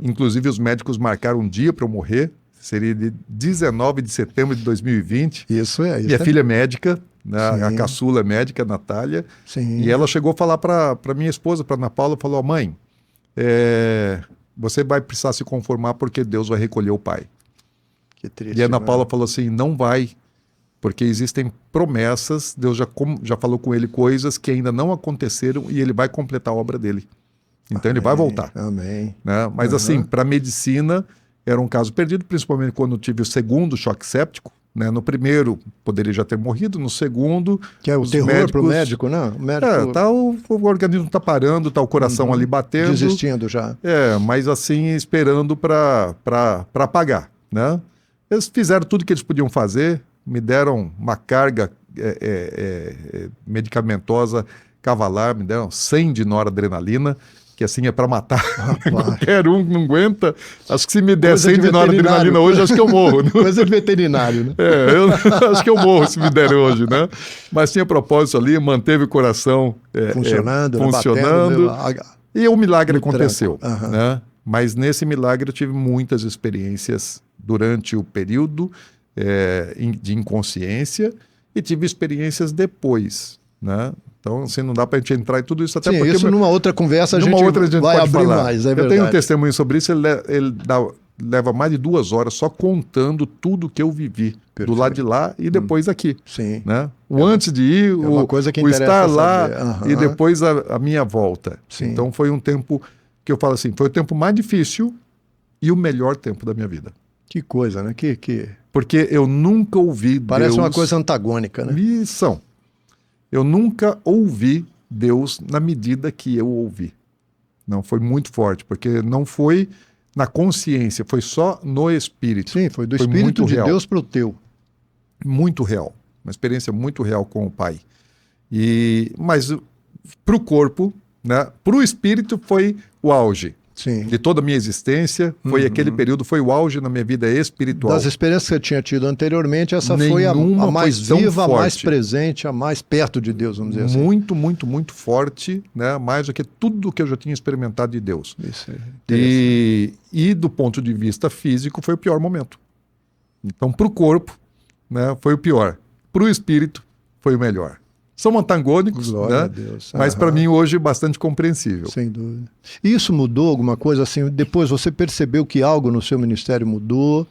Inclusive os médicos marcaram um dia para eu morrer. Seria de 19 de setembro de 2020. Isso Minha filha é médica, né? A caçula é médica, a Natália. Sim. E ela chegou a falar para minha esposa, para Ana Paula, falou, mãe, você vai precisar se conformar porque Deus vai recolher o pai. Que triste. E a Ana Paula falou assim, não vai, Porque existem promessas, Deus já falou com ele coisas que ainda não aconteceram e ele vai completar a obra dele. Então ele vai voltar. Amém. Né? Mas assim, para a medicina era um caso perdido, principalmente quando eu tive o segundo choque séptico. Né? No primeiro poderia já ter morrido, no segundo... Que é o terror para o médico, não? O médico... o organismo está parando, está o coração ali batendo. Desistindo já. Mas assim, esperando para apagar. Né? Eles fizeram tudo que eles podiam fazer, me deram uma carga medicamentosa cavalar, me deram 100 de noradrenalina, que assim é para matar. Qualquer um não aguenta. Acho que se me der 100 de noradrenalina hoje, acho que eu morro. Né? Coisa de veterinário, né? Eu acho que eu morro se me der hoje, né? Mas tinha propósito ali, manteve o coração funcionando. E o milagre aconteceu. Né? Mas nesse milagre eu tive muitas experiências durante o período de inconsciência e tive experiências depois, né? Então, assim, não dá para a gente entrar em tudo isso, até porque... isso numa outra conversa a gente vai abrir falar. mais, é Eu verdade. tenho um testemunho sobre isso, ele leva mais de 2 horas só contando tudo que eu vivi, do lado de lá e depois aqui. Sim. Né? O antes de ir, o estar lá e depois a minha volta. Sim. Então, foi um tempo que eu falo assim, foi o tempo mais difícil e o melhor tempo da minha vida. Que coisa, né? Porque eu nunca ouvi Parece Deus... uma coisa antagônica, né? Missão. Eu nunca ouvi Deus na medida que eu ouvi. Não, foi muito forte, porque não foi na consciência, foi só no Espírito. Sim, foi do Espírito de Deus para o teu. Muito real. Uma experiência muito real com o Pai. Mas para o corpo, né, para o Espírito foi o auge. Sim. De toda a minha existência, foi aquele período, foi o auge na minha vida espiritual. Das experiências que eu tinha tido anteriormente, essa foi a mais viva, a mais presente, a mais perto de Deus, vamos dizer assim. Muito, muito, muito forte, né? Mais do que tudo que eu já tinha experimentado de Deus. Isso é e do ponto de vista físico, foi o pior momento. Então, para o corpo, né, foi o pior. Para o espírito, foi o melhor. São antagônicos, Glória né? a Deus. Mas para mim hoje é bastante compreensível. Sem dúvida. Isso mudou alguma coisa assim? Depois você percebeu que algo no seu ministério mudou?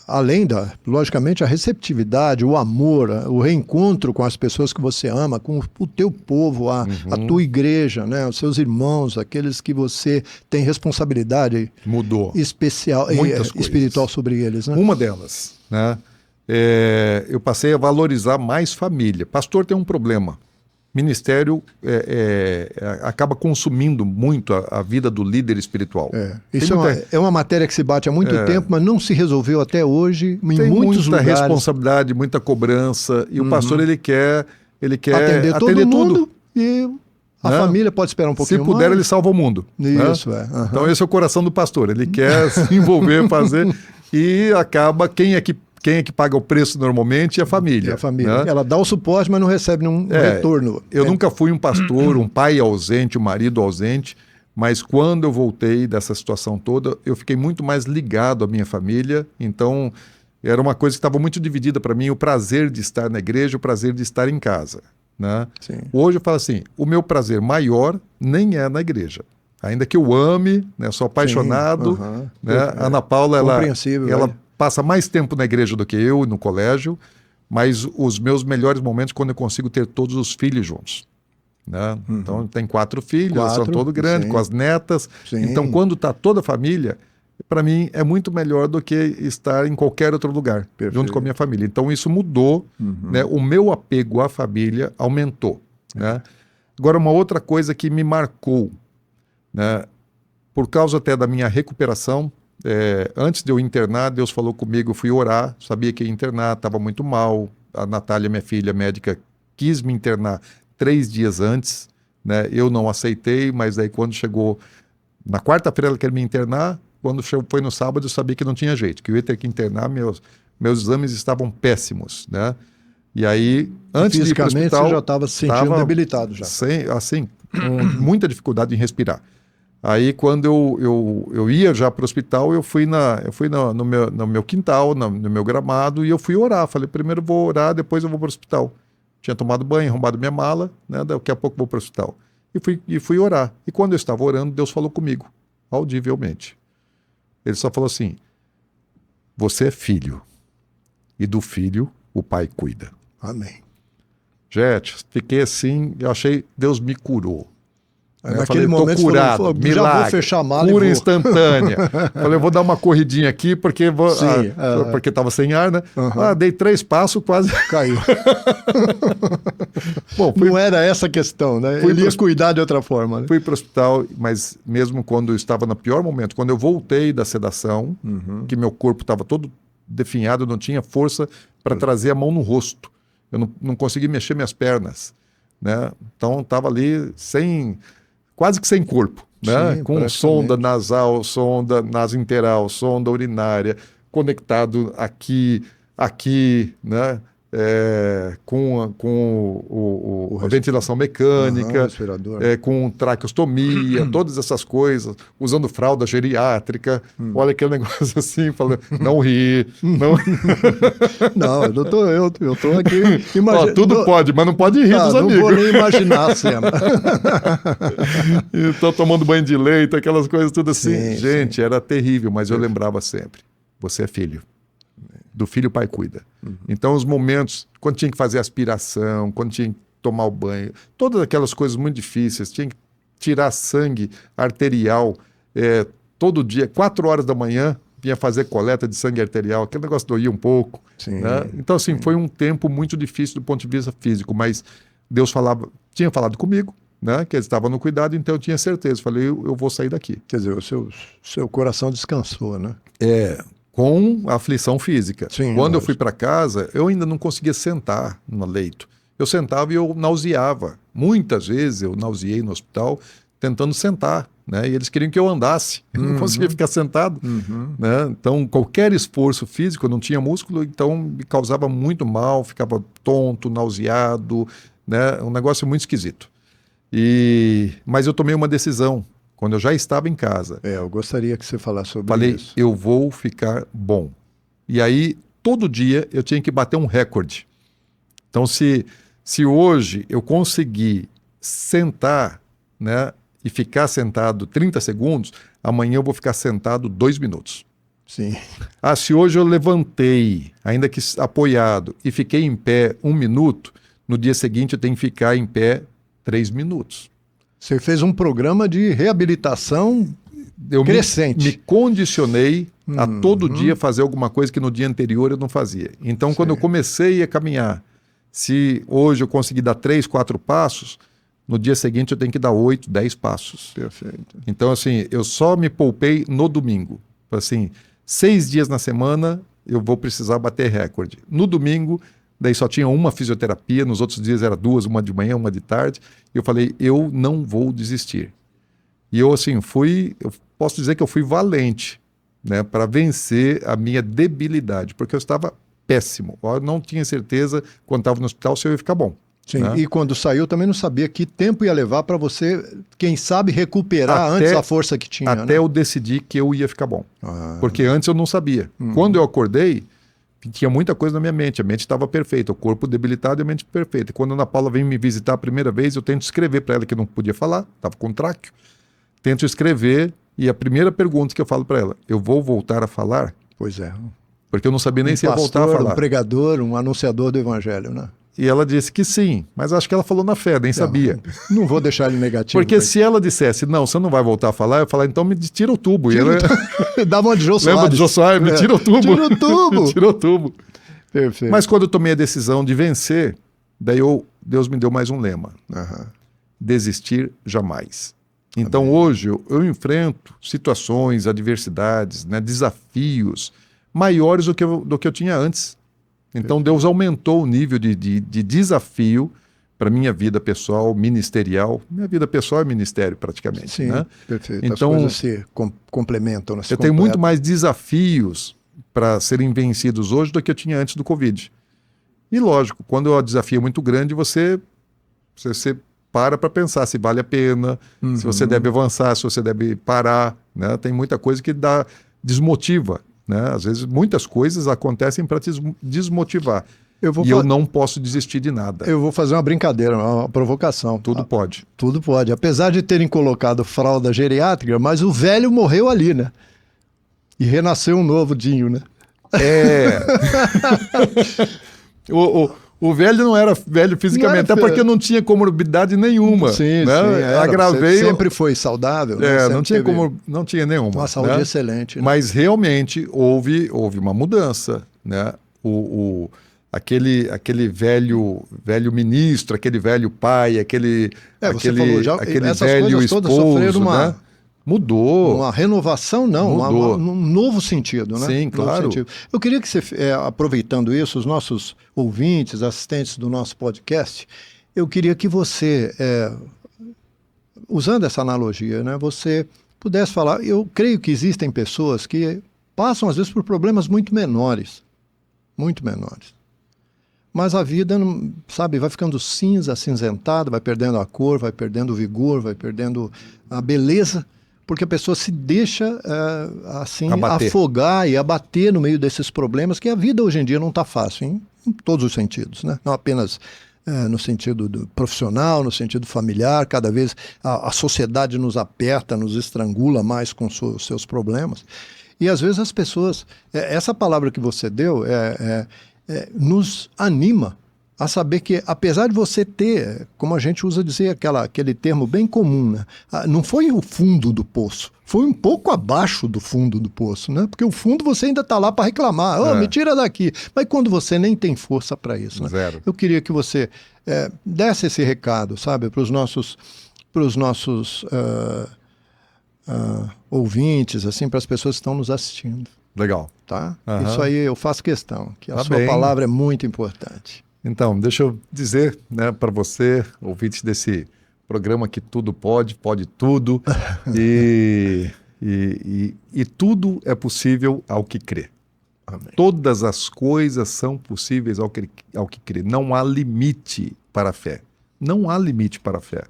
Além logicamente, a receptividade, o amor, o reencontro com as pessoas que você ama, com o teu povo, a tua igreja, né? Os seus irmãos, aqueles que você tem responsabilidade especial, espiritual sobre eles. Né? Uma delas, né? Eu passei a valorizar mais família. Pastor tem um problema. Ministério acaba consumindo muito a vida do líder espiritual. Isso é uma matéria que se bate há muito tempo, mas não se resolveu até hoje em tem muitos muita lugares. Responsabilidade, muita cobrança. E o pastor ele quer atender todo mundo e a família pode esperar um pouquinho mais. Se puder, ele salva o mundo. Isso, né? Então esse é o coração do pastor. Ele quer se envolver, fazer e acaba quem é que paga o preço normalmente é a família. Né? Ela dá o suporte, mas não recebe nenhum retorno. Eu nunca fui um pastor, um pai ausente, um marido ausente, mas quando eu voltei dessa situação toda, eu fiquei muito mais ligado à minha família. Então, era uma coisa que estava muito dividida para mim, o prazer de estar na igreja, o prazer de estar em casa. Né? Hoje eu falo assim, o meu prazer maior nem é na igreja. Ainda que eu ame, né, sou apaixonado. Né? A Ana Paula, ela passa mais tempo na igreja do que eu, no colégio, mas os meus melhores momentos quando eu consigo ter todos os filhos juntos. Né? Então, tem 4 filhos, são todos grandes, com as netas. Então, quando está toda a família, para mim é muito melhor do que estar em qualquer outro lugar, junto com a minha família. Então, isso mudou, né? O meu apego à família aumentou. Né? Agora, uma outra coisa que me marcou, né? Por causa até da minha recuperação, antes de eu internar, Deus falou comigo, eu fui orar, sabia que ia internar, estava muito mal. A Natália, minha filha médica, quis me internar 3 dias antes, né? Eu não aceitei, mas aí quando chegou na quarta-feira ela queria me internar, quando foi no sábado eu sabia que não tinha jeito, que eu ia ter que internar, meus exames estavam péssimos, né? E aí, antes de ir para o hospital... você já estava se sentindo debilitado já. Com muita dificuldade em respirar. Aí, quando eu ia já para o hospital, eu fui no meu quintal, no meu gramado, e eu fui orar. Falei, primeiro eu vou orar, depois eu vou para o hospital. Tinha tomado banho, arrumado minha mala, né? Daqui a pouco vou para o hospital. E fui orar. E quando eu estava orando, Deus falou comigo, audivelmente. Ele só falou assim, você é filho, e do filho o Pai cuida. Amém. Gente, fiquei assim, eu achei, Deus me curou. Naquele momento, curado, falou, milagre, já vou fechar a mala cura e vou. instantânea. Falei, eu vou dar uma corridinha aqui, porque Sim, porque estava sem ar, né? Aham. Dei 3 passos, quase Caiu. Bom, Não era essa a questão, né? Ele ia cuidar de outra forma. Né? fui para o hospital, mas mesmo quando eu estava no pior momento, quando eu voltei da sedação, que meu corpo estava todo definhado, eu não tinha força para trazer a mão no rosto. Eu não consegui mexer minhas pernas, né? Então estava ali quase que sem corpo, né? Sim, Com sonda nasal, sonda nasointeral, sonda urinária, conectado aqui, né? Com a ventilação mecânica, respirador. Com traqueostomia, todas essas coisas, usando fralda geriátrica. Olha aquele negócio assim, falando, não ri, não. Não, doutor, eu tô aqui Ó, tudo pode, mas não pode rir dos amigos. Não vou nem imaginar a cena. Estou tomando banho de leite, aquelas coisas tudo assim. Sim, Gente, era terrível, mas eu lembrava sempre, você é filho. Do filho o pai cuida. Então os momentos, quando tinha que fazer aspiração, quando tinha que tomar o banho, todas aquelas coisas muito difíceis, tinha que tirar sangue arterial, todo dia, 4 horas da manhã, vinha fazer coleta de sangue arterial, aquele negócio doía um pouco. Sim, né? Então assim, foi um tempo muito difícil do ponto de vista físico, mas Deus tinha falado comigo, né, que ele estava no cuidado, então eu tinha certeza, falei, eu vou sair daqui. Quer dizer, o seu coração descansou, né? Com a aflição física. Sim, quando eu fui para casa, eu ainda não conseguia sentar no leito. Eu sentava e eu nauseava. Muitas vezes eu nauseei no hospital tentando sentar, né? E eles queriam que eu andasse. Eu não conseguia ficar sentado. Né? Então, qualquer esforço físico, eu não tinha músculo, então me causava muito mal, ficava tonto, nauseado, né? Um negócio muito esquisito. Mas eu tomei uma decisão. Quando eu já estava em casa. Eu gostaria que você falasse sobre Falei, isso. eu vou ficar bom. E aí, todo dia, eu tinha que bater um recorde. Então, se hoje eu conseguir sentar, né, e ficar sentado 30 segundos, amanhã eu vou ficar sentado 2 minutos. Sim. Se hoje eu levantei, ainda que apoiado, e fiquei em pé 1 minuto, no dia seguinte eu tenho que ficar em pé 3 minutos. Você fez um programa de reabilitação crescente. Me condicionei a todo dia fazer alguma coisa que no dia anterior eu não fazia. Então, quando eu comecei a caminhar, se hoje eu conseguir dar 3, 4 passos, no dia seguinte eu tenho que dar 8, 10 passos. Perfeito. Então, assim, eu só me poupei no domingo. Assim, 6 dias na semana eu vou precisar bater recorde. No domingo, daí só tinha uma fisioterapia, nos outros dias era 2, uma de manhã, uma de tarde. E eu falei, eu não vou desistir. E eu, assim, eu posso dizer que eu fui valente, né, para vencer a minha debilidade, porque eu estava péssimo. Eu não tinha certeza, quando estava no hospital, se eu ia ficar bom. Sim, né? E quando saiu, também não sabia que tempo ia levar para você, quem sabe, recuperar antes a força que tinha. Até eu decidi que eu ia ficar bom. Porque antes eu não sabia. Uhum. Quando eu acordei, tinha muita coisa na minha mente. A mente estava perfeita, o corpo debilitado e a mente perfeita. Quando a Ana Paula vem me visitar a primeira vez, eu tento escrever para ela que não podia falar, estava com tráqueo. Tento escrever e a primeira pergunta que eu falo para ela, eu vou voltar a falar? Pois é. Porque eu não sabia nem se ia pastor, voltar a falar. Um pregador, um anunciador do evangelho, né? E ela disse que sim, mas acho que ela falou na fé, nem sabia. Não vou deixar ele negativo. Porque se ela dissesse, não, você não vai voltar a falar, eu ia falar, então me tira o tubo. Dá uma de Jô Soares. Lembra do Jô Soares? Me tira o tubo. Tira o tubo. Tira o tubo. Perfeito. Mas quando eu tomei a decisão de vencer, daí Deus me deu mais um lema. Desistir jamais. Então hoje eu enfrento situações, adversidades, né, desafios maiores do que eu tinha antes. Então Deus aumentou o nível de desafio para minha vida pessoal, ministerial. Minha vida pessoal é ministério praticamente. Sim, né? Perfeito. Então, as coisas se complementam. Eu tenho muito mais desafios para serem vencidos hoje do que eu tinha antes do Covid. E lógico, quando o desafio é muito grande, você para pensar se vale a pena, se você deve avançar, se você deve parar. Né? Tem muita coisa que desmotiva. Né? Às vezes muitas coisas acontecem para te desmotivar. Eu não posso desistir de nada. Eu vou fazer uma brincadeira, uma provocação. Tudo pode. Tudo pode. Apesar de terem colocado fralda geriátrica, mas o velho morreu ali, né? E renasceu um novo Dinho, né? O velho não era velho fisicamente, até porque não tinha comorbidade nenhuma. Sim, né? sim. Agravei. Sempre foi saudável. Né? Não tinha nenhuma. Uma saúde né? excelente. Né? Mas realmente houve uma mudança. Né? Aquele velho ministro, aquele velho pai, aquele essas velho coisas esposo, todas sofreram né? Mudou. Uma renovação, não, um novo sentido, né? Sim, claro. Eu queria que você, aproveitando isso, os nossos ouvintes, assistentes do nosso podcast, eu queria que você, usando essa analogia, né, você pudesse falar, eu creio que existem pessoas que passam, às vezes, por problemas muito menores. Mas a vida, sabe, vai ficando cinza, acinzentada, vai perdendo a cor, vai perdendo o vigor, vai perdendo a beleza, porque a pessoa se deixa assim afogar e abater no meio desses problemas, que a vida hoje em dia não está fácil, em todos os sentidos, né? Não apenas no sentido profissional, no sentido familiar, cada vez a sociedade nos aperta, nos estrangula mais com os seus problemas. E às vezes as pessoas, essa palavra que você deu nos anima a saber que, apesar de você ter, como a gente usa dizer, aquele termo bem comum, né? Não foi o fundo do poço, foi um pouco abaixo do fundo do poço, né? Porque o fundo você ainda está lá para reclamar, me tira daqui. Mas quando você nem tem força para isso, né? Zero. Eu queria que você desse esse recado, sabe, para os nossos ouvintes, assim, para as pessoas que estão nos assistindo. Legal. Tá? Uhum. Isso aí eu faço questão, que a sua palavra é muito importante. Então, deixa eu dizer, né, para você, ouvinte desse programa, que tudo pode tudo, e tudo é possível ao que crê. Amém. Todas as coisas são possíveis ao que crê. Não há limite para a fé. Não há limite para a fé.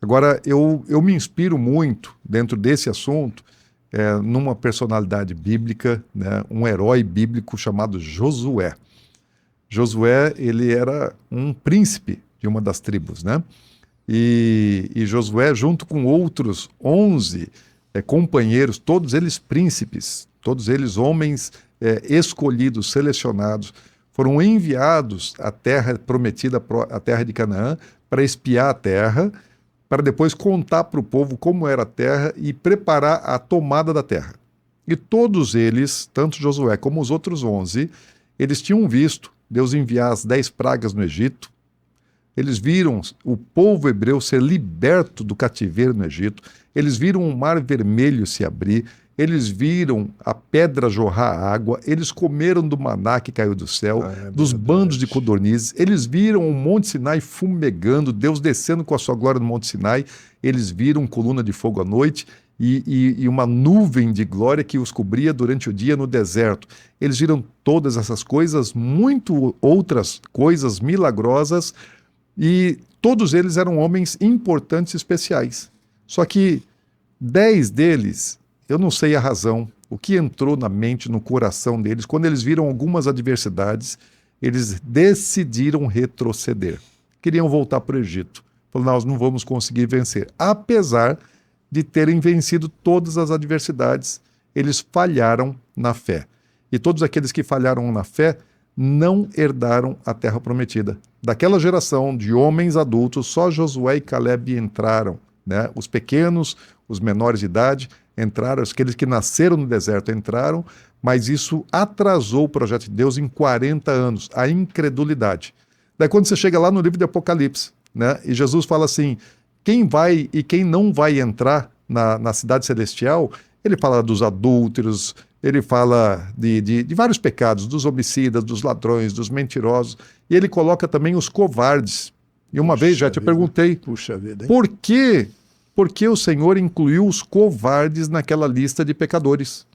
Agora, eu me inspiro muito dentro desse assunto numa personalidade bíblica, né, um herói bíblico chamado Josué. Josué, ele era um príncipe de uma das tribos, né? E Josué, junto com outros 11 companheiros, todos eles príncipes, todos eles homens escolhidos, selecionados, foram enviados à terra prometida, a terra de Canaã, para espiar a terra, para depois contar para o povo como era a terra e preparar a tomada da terra. E todos eles, tanto Josué como os outros 11, eles tinham visto Deus enviar as 10 pragas no Egito. Eles viram o povo hebreu ser liberto do cativeiro no Egito. Eles viram o mar vermelho se abrir. Eles viram a pedra jorrar água. Eles comeram do maná que caiu do céu, dos bandos de codornizes. Eles viram o Monte Sinai fumegando, Deus descendo com a sua glória no Monte Sinai. Eles viram coluna de fogo à noite e uma nuvem de glória que os cobria durante o dia no deserto. Eles viram todas essas coisas, muito outras coisas milagrosas, e todos eles eram homens importantes e especiais. Só que 10 deles, eu não sei a razão, o que entrou na mente, no coração deles, quando eles viram algumas adversidades, eles decidiram retroceder. Queriam voltar para o Egito. Falaram, nós não vamos conseguir vencer. Apesar de terem vencido todas as adversidades, eles falharam na fé. E todos aqueles que falharam na fé não herdaram a terra prometida. Daquela geração de homens adultos, só Josué e Caleb entraram, né? Os pequenos, os menores de idade entraram, aqueles que nasceram no deserto entraram, mas isso atrasou o projeto de Deus em 40 anos, a incredulidade. Daí quando você chega lá no livro de Apocalipse, né? E Jesus fala assim, quem vai e quem não vai entrar na cidade celestial, ele fala dos adúlteros, ele fala de vários pecados, dos homicidas, dos ladrões, dos mentirosos, e ele coloca também os covardes. E uma vez já te perguntei, por que o Senhor incluiu os covardes naquela lista de pecadores?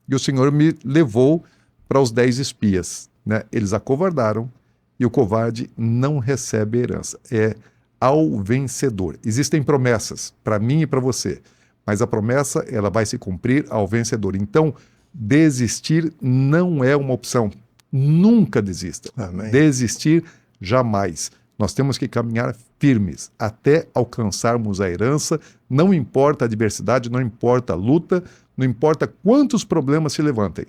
E o Senhor me levou para os 10 espias, né? Eles acovardaram e o covarde não recebe herança. É ao vencedor. Existem promessas para mim e para você, mas a promessa ela vai se cumprir ao vencedor. Então, desistir não é uma opção. Nunca desista. Amém. Desistir jamais. Nós temos que caminhar firmes até alcançarmos a herança, não importa a adversidade, não importa a luta, não importa quantos problemas se levantem.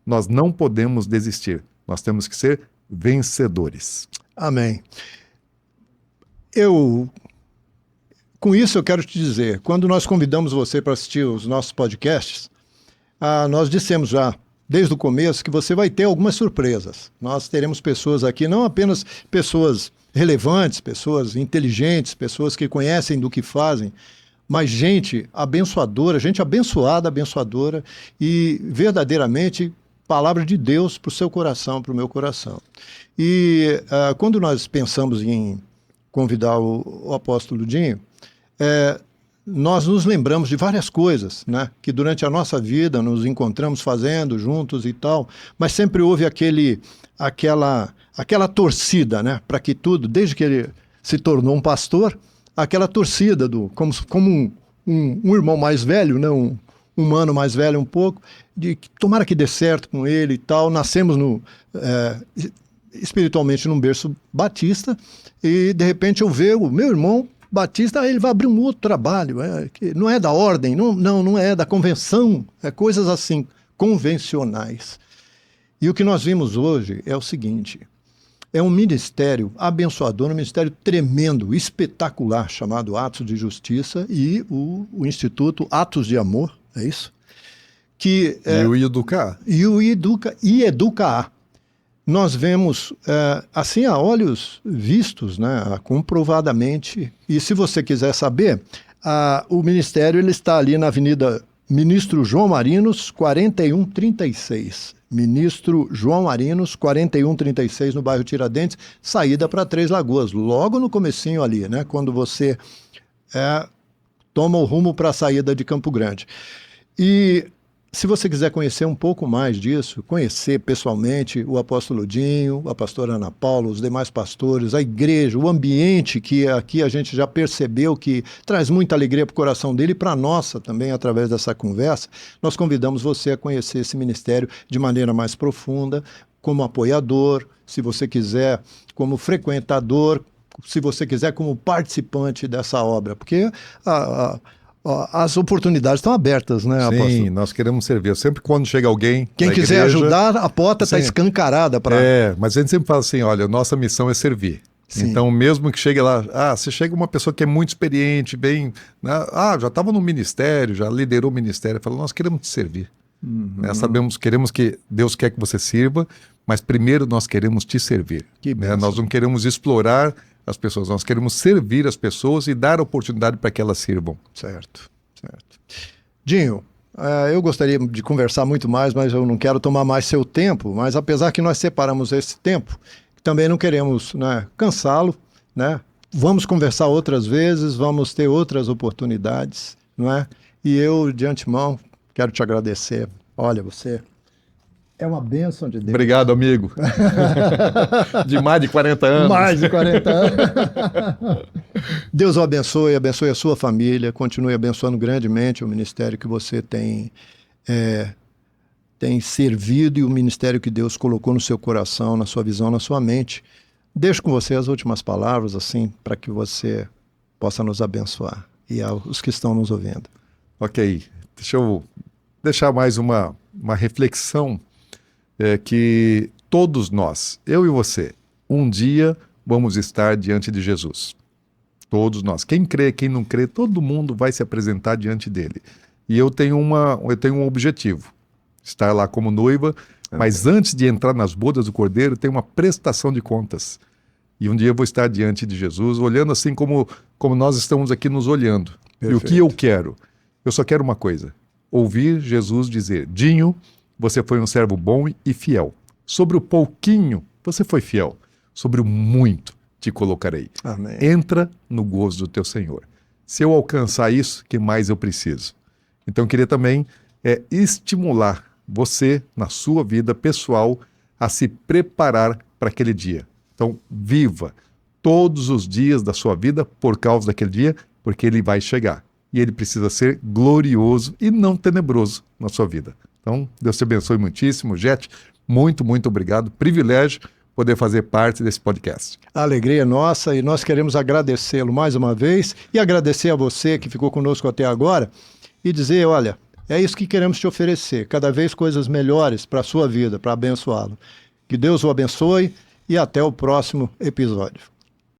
Nós não podemos desistir. Nós temos que ser vencedores. Amém. Com isso eu quero te dizer, quando nós convidamos você para assistir os nossos podcasts, nós dissemos já, desde o começo, que você vai ter algumas surpresas. Nós teremos pessoas aqui, não apenas pessoas relevantes, pessoas inteligentes, pessoas que conhecem do que fazem, mas gente abençoadora, gente abençoada, abençoadora e verdadeiramente palavra de Deus para o seu coração, para o meu coração. E quando nós pensamos em convidar o apóstolo Dinho, nós nos lembramos de várias coisas, né, que durante a nossa vida nos encontramos fazendo juntos e tal, mas sempre houve aquela torcida, né, para que tudo, desde que ele se tornou um pastor, aquela torcida como um irmão mais velho, né, um mano mais velho um pouco, de que tomara que dê certo com ele e tal. Nascemos espiritualmente num berço batista e de repente eu vejo o meu irmão batista, ele vai abrir um outro trabalho, que não é da ordem, não é da convenção, coisas assim, convencionais. E o que nós vimos hoje é o seguinte: é um ministério abençoador, um ministério tremendo, espetacular, chamado Atos de Justiça e o Instituto Atos de Amor, é isso? E o Educar. E o Educar. Nós vemos, assim, a olhos vistos, né, comprovadamente. E se você quiser saber, o ministério ele está ali na Avenida Ministro João Marinos, 4136. Ministro João Marinos, 4136, no bairro Tiradentes, saída para Três Lagoas, logo no comecinho ali, né, quando você toma o rumo para a saída de Campo Grande. E se você quiser conhecer um pouco mais disso, conhecer pessoalmente o apóstolo Dinho, a pastora Ana Paula, os demais pastores, a igreja, o ambiente que aqui a gente já percebeu que traz muita alegria para o coração dele e para a nossa também, através dessa conversa, nós convidamos você a conhecer esse ministério de maneira mais profunda, como apoiador, se você quiser, como frequentador, se você quiser, como participante dessa obra, porque as oportunidades estão abertas, né, apóstolo? Sim, nós queremos servir. Sempre quando chega alguém... Quem quiser igreja, ajudar, a porta está escancarada para... mas a gente sempre fala assim, olha, nossa missão é servir. Sim. Então, mesmo que chegue lá, se chega uma pessoa que é muito experiente, bem... Né, já estava no ministério, já liderou o ministério, fala, nós queremos te servir. Queremos que Deus quer que você sirva, mas primeiro nós queremos te servir. Né? Nós não queremos explorar as pessoas, nós queremos servir as pessoas e dar oportunidade para que elas sirvam. Certo. Dinho, eu gostaria de conversar muito mais, mas eu não quero tomar mais seu tempo, mas apesar que nós separamos esse tempo, também não queremos, né, cansá-lo, né? Vamos conversar outras vezes, vamos ter outras oportunidades, não é? E eu, de antemão, quero te agradecer. Olha, você é uma bênção de Deus. Obrigado, amigo. De mais de 40 anos. Mais de 40 anos. Deus o abençoe a sua família, continue abençoando grandemente o ministério que você tem servido e o ministério que Deus colocou no seu coração, na sua visão, na sua mente. Deixo com você as últimas palavras, assim, para que você possa nos abençoar e aos que estão nos ouvindo. Ok, deixa eu deixar mais uma reflexão. Que todos nós, eu e você, um dia vamos estar diante de Jesus. Todos nós. Quem crê, quem não crê, todo mundo vai se apresentar diante dele. E eu tenho um objetivo, estar lá como noiva, mas antes de entrar nas bodas do Cordeiro, tem uma prestação de contas. E um dia eu vou estar diante de Jesus, olhando assim como nós estamos aqui nos olhando. Perfeito. E o que eu quero? Eu só quero uma coisa, ouvir Jesus dizer, Dinho, você foi um servo bom e fiel. Sobre o pouquinho, você foi fiel. Sobre o muito, te colocarei. Amém. Entra no gozo do teu Senhor. Se eu alcançar isso, que mais eu preciso? Então, eu queria também estimular você, na sua vida pessoal, a se preparar para aquele dia. Então, viva todos os dias da sua vida por causa daquele dia, porque ele vai chegar. E ele precisa ser glorioso e não tenebroso na sua vida. Então, Deus te abençoe muitíssimo. Jet, muito, muito obrigado. Privilégio poder fazer parte desse podcast. A alegria é nossa e nós queremos agradecê-lo mais uma vez e agradecer a você que ficou conosco até agora e dizer, olha, é isso que queremos te oferecer, cada vez coisas melhores para a sua vida, para abençoá-lo. Que Deus o abençoe e até o próximo episódio.